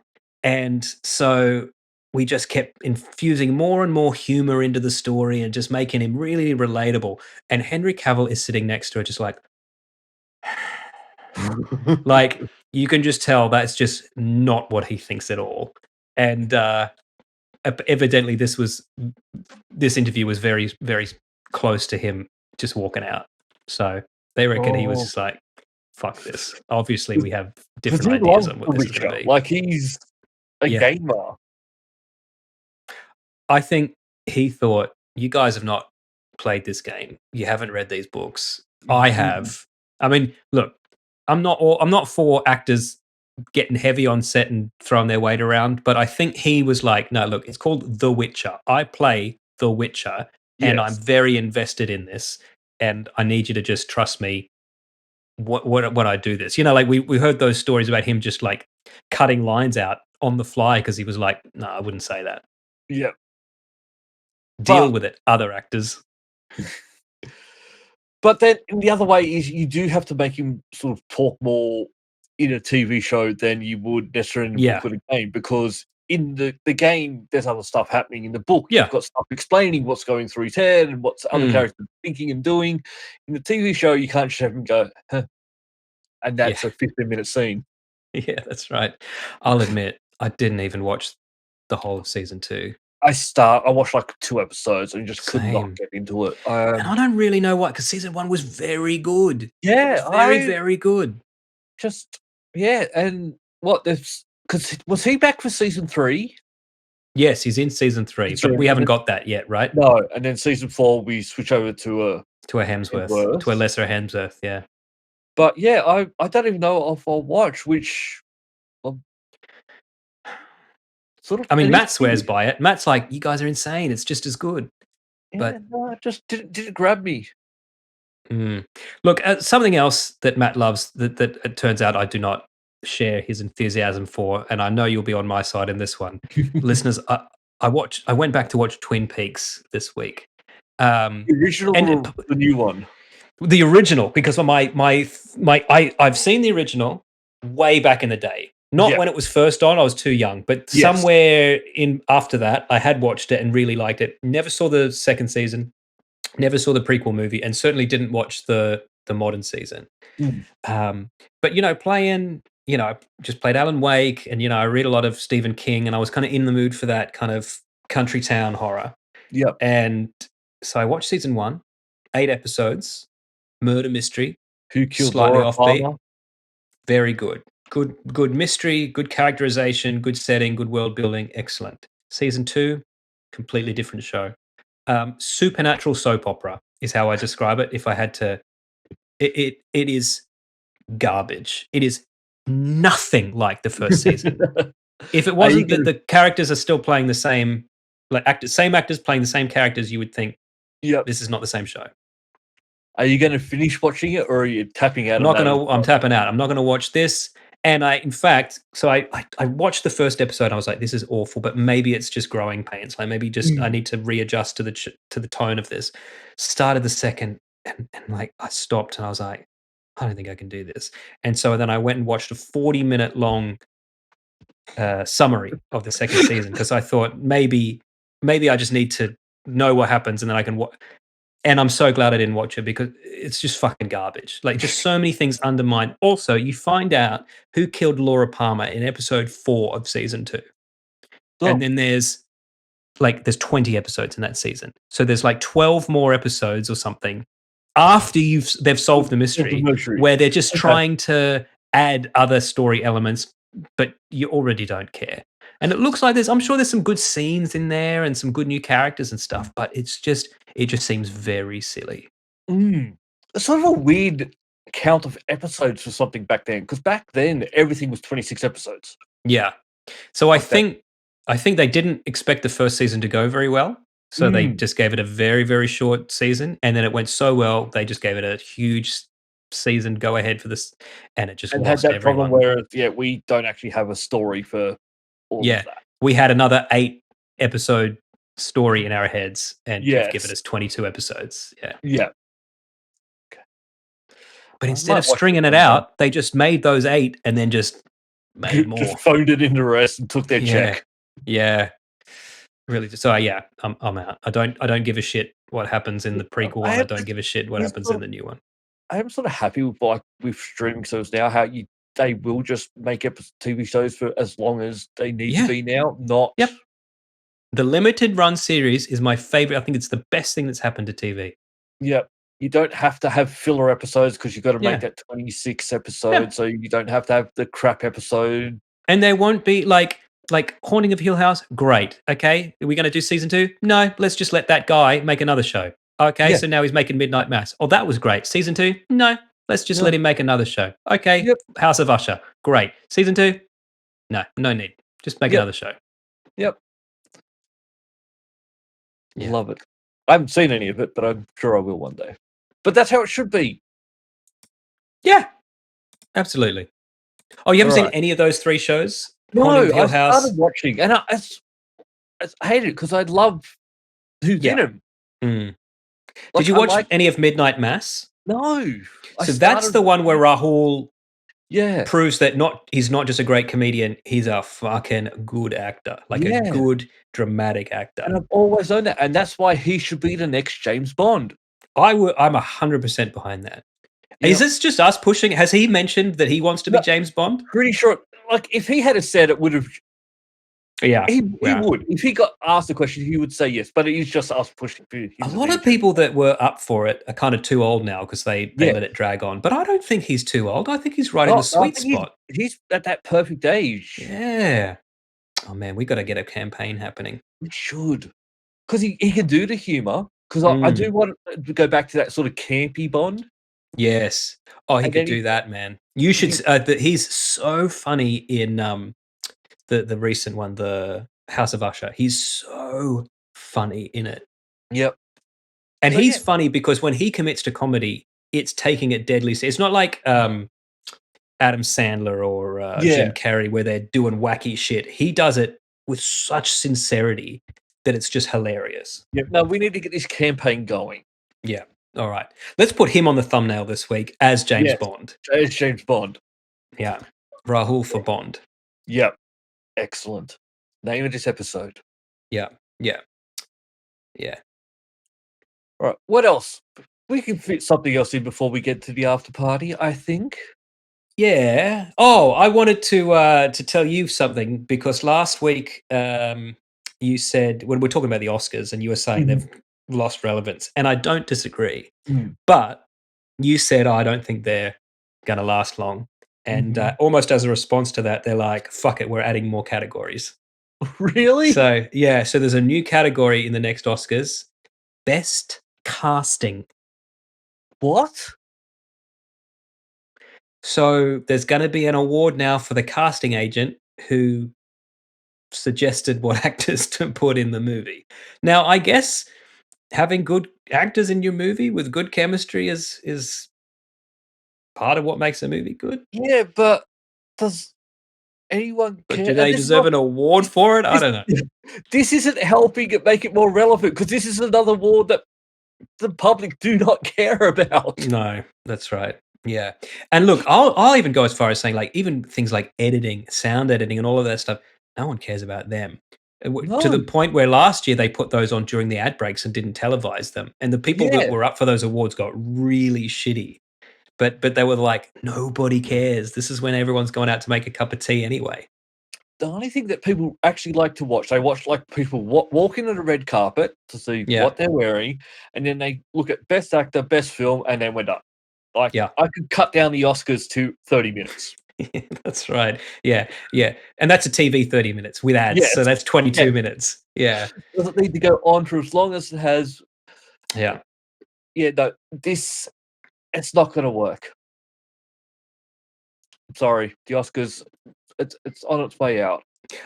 And so we just kept infusing more and more humor into the story and just making him really relatable." And Henry Cavill is sitting next to her, just like you can just tell that's just not what he thinks at all. And evidently, this interview was very, very close to him just walking out. So they reckon he was Oh. just like, "Fuck this." Obviously, we have 'Cause different he ideas loves on The what this is going Witcher. to be. Like, he's a Yeah. gamer. I think he thought, "You guys have not played this game. You haven't read these books. I have." I mean, look, I'm not for actors getting heavy on set and throwing their weight around, but I think he was like, "No, look, it's called The Witcher. I play The Witcher, and I'm Yes. very invested in this, and I need you to just trust me when I do this." You know, like we heard those stories about him just like cutting lines out on the fly because he was like, "No, I wouldn't say that. Yeah. Deal But with it, other actors." but then the other way is you do have to make him sort of talk more in a TV show than you would necessarily in a Yeah. book or a game, because in the game, there's other stuff happening. In the book, Yeah. you've got stuff explaining what's going through his head and what's other characters thinking and doing. In the TV show, you can't just have him go, "Huh," and Yeah. that's a 15-minute scene. Yeah, that's right. I'll admit, I didn't even watch the whole of season 2. I watched like 2 episodes and just could not Same. get into it. And I don't really know why, because season 1 was very good. It Yeah, was very, I very good. just yeah, and what there's because was he back for season 3? Yes, he's in season 3, but we And haven't then got that yet, right? no, and then season 4, we switch over to To a Hemsworth, to a Hemsworth. lesser Hemsworth, yeah. But yeah, I don't even know if I'll watch, which, um, sort of I mean, an Matt swears issue. by it. Matt's like, "You guys are insane. It's just as good." Yeah, But no, it just didn't grab me. Look, something else that Matt loves that it turns out I do not share his enthusiasm for, and I know you'll be on my side in this one. Listeners, I went back to watch Twin Peaks this week. The original And or the new one? the original, because I've seen the original way back in the day. Not Yeah. when it was first on, I was too young, but Yes. somewhere in after that, I had watched it and really liked it. Never saw the second season, never saw the prequel movie, and certainly didn't watch the modern season. Mm. But I just played Alan Wake, and I read a lot of Stephen King, and I was kind of in the mood for that kind of country town horror. Yep. And so I watched season 1, 8 episodes, murder mystery, Who Killed slightly Laura offbeat, Palmer? very good. Good mystery, good characterization, good setting, good world building, excellent. Season 2, completely different show. Supernatural soap opera is how I describe it. If I had to, it is garbage. It is nothing like the first season. If it Are you wasn't that gonna the characters are still playing the same, same actors playing the same characters, you would think Yep. this is not the same show. Are you gonna finish watching it, or are you tapping out I'm on not that as gonna. I'm well? tapping out. I'm not gonna watch this. And in fact, so I watched the first episode. I was like, this is awful, but maybe it's just growing pains. Like maybe just I need to readjust to the tone of this. Started the second, and like I stopped, and I was like, I don't think I can do this. And so then I went and watched a 40-minute long summary of the second season, because I thought maybe I just need to know what happens, and then I can watch. And I'm so glad I didn't watch it, because it's just fucking garbage. Like, just so many things undermined. Also, you find out who killed Laura Palmer in episode 4 of season 2. Oh, And then there's 20 episodes in that season. So there's like 12 more episodes or something after they've solved the mystery, where they're just Okay. trying to add other story elements, but you already don't care. And it looks like I'm sure there's some good scenes in there and some good new characters and stuff, but it just seems very silly. It's sort of a weird count of episodes for something back then, because back then everything was 26 episodes. Yeah. So I Like that. think they didn't expect the first season to go very well. So they just gave it a very, very short season, and then it went so well, they just gave it a huge season go ahead for this, and it just And had lost that problem everyone. where, we don't actually have a story for all Yeah, of that. we had another 8-episode story in our heads, and you've given Yes. us 22 episodes. Yeah. Yeah. But I instead of might watch it stringing it one day. out, they just made those 8 and then just made more. Just phoned it into rest and took their check. Yeah. Really. So yeah, I'm out. I don't give a shit what happens in the prequel one. I don't give a shit what happens in the new one. I am sort of happy with streaming shows now. How they will just make TV shows for as long as they need to be now. Not The limited run series is my favorite. I think it's the best thing that's happened to TV. Yep. You don't have to have filler episodes because you've got to make that 26 episodes, so you don't have to have the crap episode. And there won't be like Haunting of Hill House. Great. Okay, are we going to do season 2? No, let's just let that guy make another show. Okay, so now he's making Midnight Mass. Oh, that was great. Season 2? No, let's just let him make another show. Okay, House of Usher. Great. Season 2? No need. Just make another show. Yep. Love it. I haven't seen any of it, but I'm sure I will one day. But that's how it should be. Yeah, absolutely. Oh, you haven't seen any of those 3 shows? No, Haunting of Hill I House. started watching, and I hate it because I love who's in them. Did you watch any of Midnight Mass? No. So that's the one where Rahul proves that he's not just a great comedian, he's a fucking good actor. Like a good dramatic actor. And I've always known that, and that's why he should be the next James Bond. I'm 100% behind that. Is this just us pushing? Has he mentioned that he wants to be James Bond? Pretty sure. Like, if he had said it, would have. Yeah, he would. If he got asked the question, he would say yes. But it is just us pushing for a lot of people that were up for it are kind of too old now because they let it drag on. But I don't think he's too old. I think he's right in the sweet spot. He's at that perfect age. Yeah. Oh man, we got to get a campaign happening. We should, because he can do the humor. Because I do want to go back to that sort of campy Bond. Yes. Oh, he could do that, man. You should. He's so funny in the recent one, the House of Usher. He's so funny in it. Yep. And he's funny because when he commits to comedy, it's taking it deadly. It's not like Adam Sandler or Jim Carrey where they're doing wacky shit. He does it with such sincerity that it's just hilarious. Yeah. No, we need to get this campaign going. Yeah. All right. Let's put him on the thumbnail this week as James Bond. As James Bond. Yeah. Rahul for Bond. Yep. Excellent. Name of this episode. Yeah. All right. What else? We can fit something else in before we get to the after party, I think. Yeah. Oh, I wanted to tell you something because last week you said when we're talking about the Oscars and you were saying they've lost relevance, and I don't disagree. But you said, I don't think they're going to last long. And almost as a response to that, they're like, fuck it, we're adding more categories. Really? So, so there's a new category in the next Oscars, Best Casting. What? So there's going to be an award now for the casting agent who suggested what actors to put in the movie. Now, I guess having good actors in your movie with good chemistry is part of what makes a movie good. Yeah, but does anyone care? But do they deserve an award for it? I don't know. This isn't helping it make it more relevant because this is another award that the public do not care about. No, that's right. Yeah. And look, I'll even go as far as saying, like, even things like editing, sound editing, and all of that stuff, no one cares about them. To the point where last year they put those on during the ad breaks and didn't televise them. And the people that were up for those awards got really shitty. But they were like, nobody cares. This is when everyone's going out to make a cup of tea anyway. The only thing that people actually like to watch, they watch like people walking on the red carpet to see what they're wearing, and then they look at best actor, best film, and then we're done. Like, I could cut down the Oscars to 30 minutes. That's right. Yeah. And that's a TV 30 minutes with ads, so that's 22 minutes. Yeah. Doesn't need to go on for as long as it has. Yeah. Yeah, no, it's not going to work. I'm sorry. The Oscars, it's on its way out.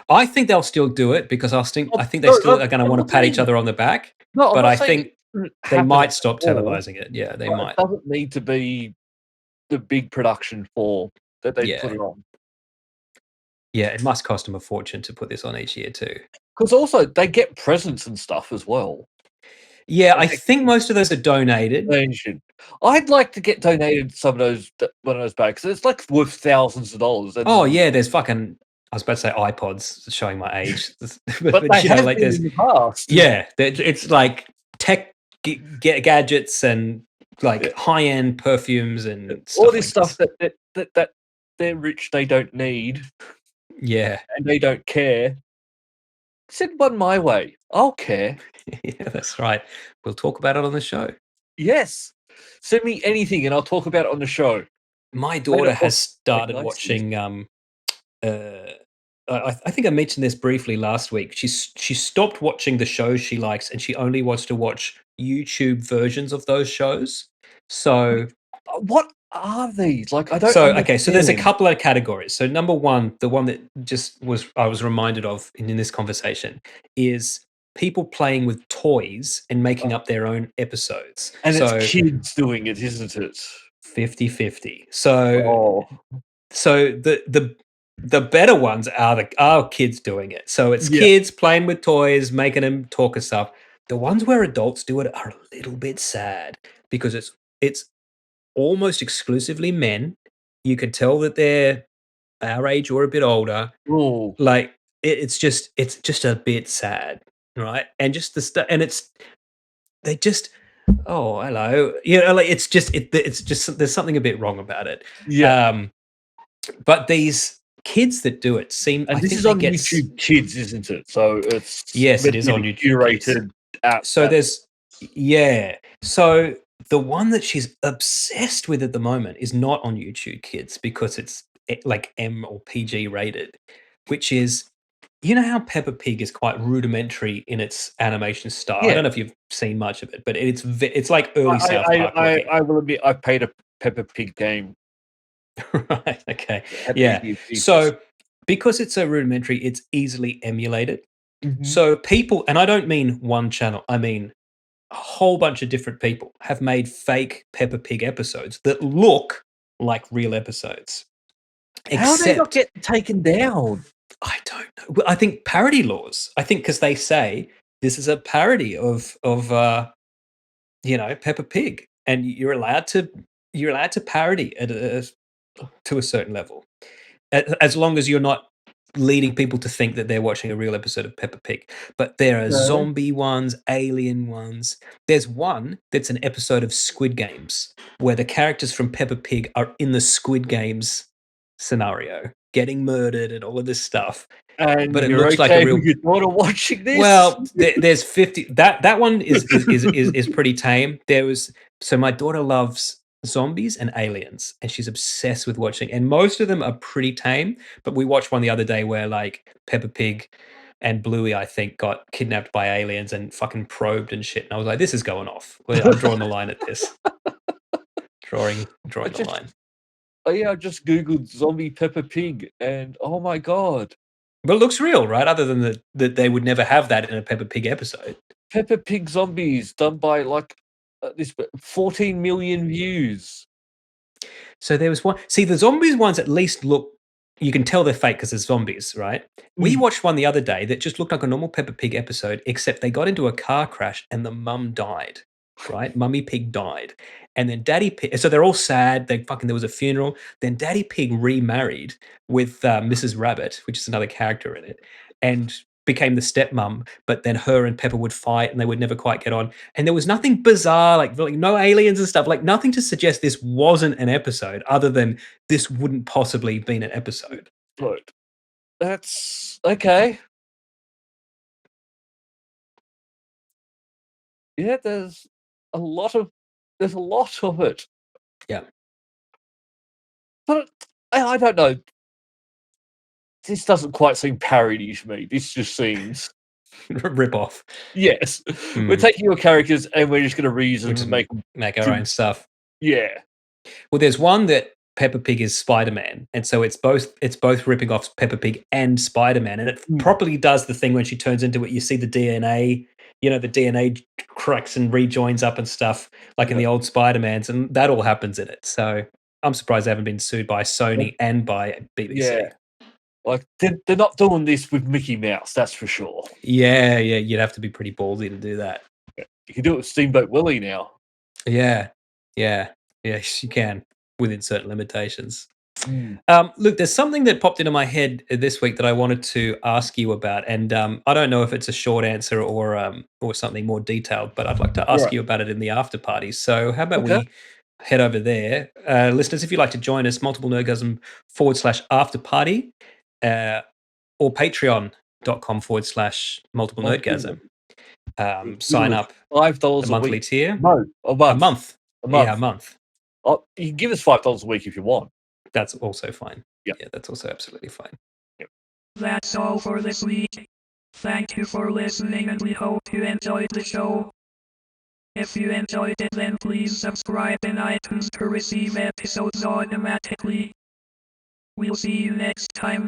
I think they'll still do it because I think they still are going to want to pat each other on the back. No, but I think they might stop televising it. Yeah, they might. It doesn't need to be the big production for that they put it on. Yeah, it must cost them a fortune to put this on each year too. Because also they get presents and stuff as well. Yeah, Like I think most of those are donated. I'd like to get donated some of those one of those bags. It's like worth thousands of dollars. Oh yeah, there's fucking. I was about to say iPods, showing my age, but they you know, have like been there's in the past. yeah, it's like tech gadgets and like high end perfumes and stuff all this like stuff that they're rich, they don't need. Yeah, and they don't care. Send one my way. I'll care. Yeah, that's right. We'll talk about it on the show. Yes. Send me anything and I'll talk about it on the show. My daughter has started nice watching. I think I mentioned this briefly last week. She stopped watching the shows she likes, and she only wants to watch YouTube versions of those shows. So, what are these? Like, I don't. So there's a couple of categories. So number one, the one that I was reminded of in this conversation is people playing with toys and making up their own episodes. And it's kids doing it, isn't it? 50-50. So the better ones are kids doing it. So it's kids playing with toys, making them talk and stuff. The ones where adults do it are a little bit sad because it's almost exclusively men. You can tell that they're our age or a bit older. Ooh. Like it's just a bit sad, right? And just the stuff, and they just oh hello, like it's just there's something a bit wrong about it. Yeah. But these kids that do it seem. And I this think is on YouTube Kids, isn't it? So it's it is on YouTube curated. So there's So the one that she's obsessed with at the moment is not on YouTube Kids because it's like M or PG rated, which is, you know how Peppa Pig is quite rudimentary in its animation style. I don't know if you've seen much of it, but it's like early South Park. I will admit, I played a Peppa Pig game. Right. Okay. Yeah. So because it's so rudimentary, it's easily emulated. Mm-hmm. So people, and I don't mean one channel, I mean a whole bunch of different people have made fake Peppa Pig episodes that look like real episodes. How do they not get taken down? I don't know. I think parody laws. I think because they say this is a parody of Peppa Pig, and you're allowed to parody to a certain level, as long as you're not leading people to think that they're watching a real episode of Peppa Pig. But there are zombie ones, alien ones. There's one that's an episode of Squid Games where the characters from Peppa Pig are in the Squid Games scenario, getting murdered and all of this stuff. And but it looks like a real. Your daughter watching this? Well, there's 50. That one is pretty tame. So my daughter loves zombies and aliens, and she's obsessed with watching. And most of them are pretty tame. But we watched one the other day where like Peppa Pig and Bluey, I think, got kidnapped by aliens and fucking probed and shit. And I was like, this is going off. I'm drawing the line at this. Drawing the line. Oh yeah, I just googled zombie Peppa Pig, and oh my god. But it looks real, right? Other than that they would never have that in a Peppa Pig episode. Peppa Pig zombies done by like this 14 million views. So there was one. See, the zombies ones at least look. You can tell they're fake because they're zombies, right? We watched one the other day that just looked like a normal Peppa Pig episode, except they got into a car crash and the mum died. Right, Mummy Pig died, and then Daddy Pig. So they're all sad. There was a funeral. Then Daddy Pig remarried with Mrs. Rabbit, which is another character in it, and became the stepmom. But then her and Peppa would fight, and they would never quite get on. And there was nothing bizarre, like no aliens and stuff, like nothing to suggest this wasn't an episode, other than this wouldn't possibly been an episode. Good. That's okay. Yeah, there's a lot of it. Yeah. But I don't know. This doesn't quite seem parody to me. This just seems rip off. Yes. We're taking your characters and we're just going to reuse them to make our own stuff. Yeah. Well, there's one that Peppa Pig is Spider-Man, and so it's both ripping off Peppa Pig and Spider-Man, and it properly does the thing when she turns into it. You see the DNA, the DNA cracks and rejoins up and stuff, like in the old Spider-Mans, and that all happens in it. So I'm surprised they haven't been sued by Sony and by BBC. Yeah. Like, they're not doing this with Mickey Mouse, that's for sure. Yeah, you'd have to be pretty ballsy to do that. You can do it with Steamboat Willie now. Yeah. Yes, you can, within certain limitations. Mm. Look, there's something that popped into my head this week that I wanted to ask you about, and I don't know if it's a short answer or something more detailed, but I'd like to ask you about it in the after party. So how about we head over there? Listeners, if you'd like to join us, multiplenerdgasm.com/after party or patreon.com/multiplenerdgasm. Sign up $5 a a monthly week. tier. No, a month. A month. A month. Yeah, a month. You can give us $5 a week if you want. That's also fine. Yep. Yeah, that's also absolutely fine. Yep. That's all for this week. Thank you for listening, and we hope you enjoyed the show. If you enjoyed it, then please subscribe in iTunes to receive episodes automatically. We'll see you next time.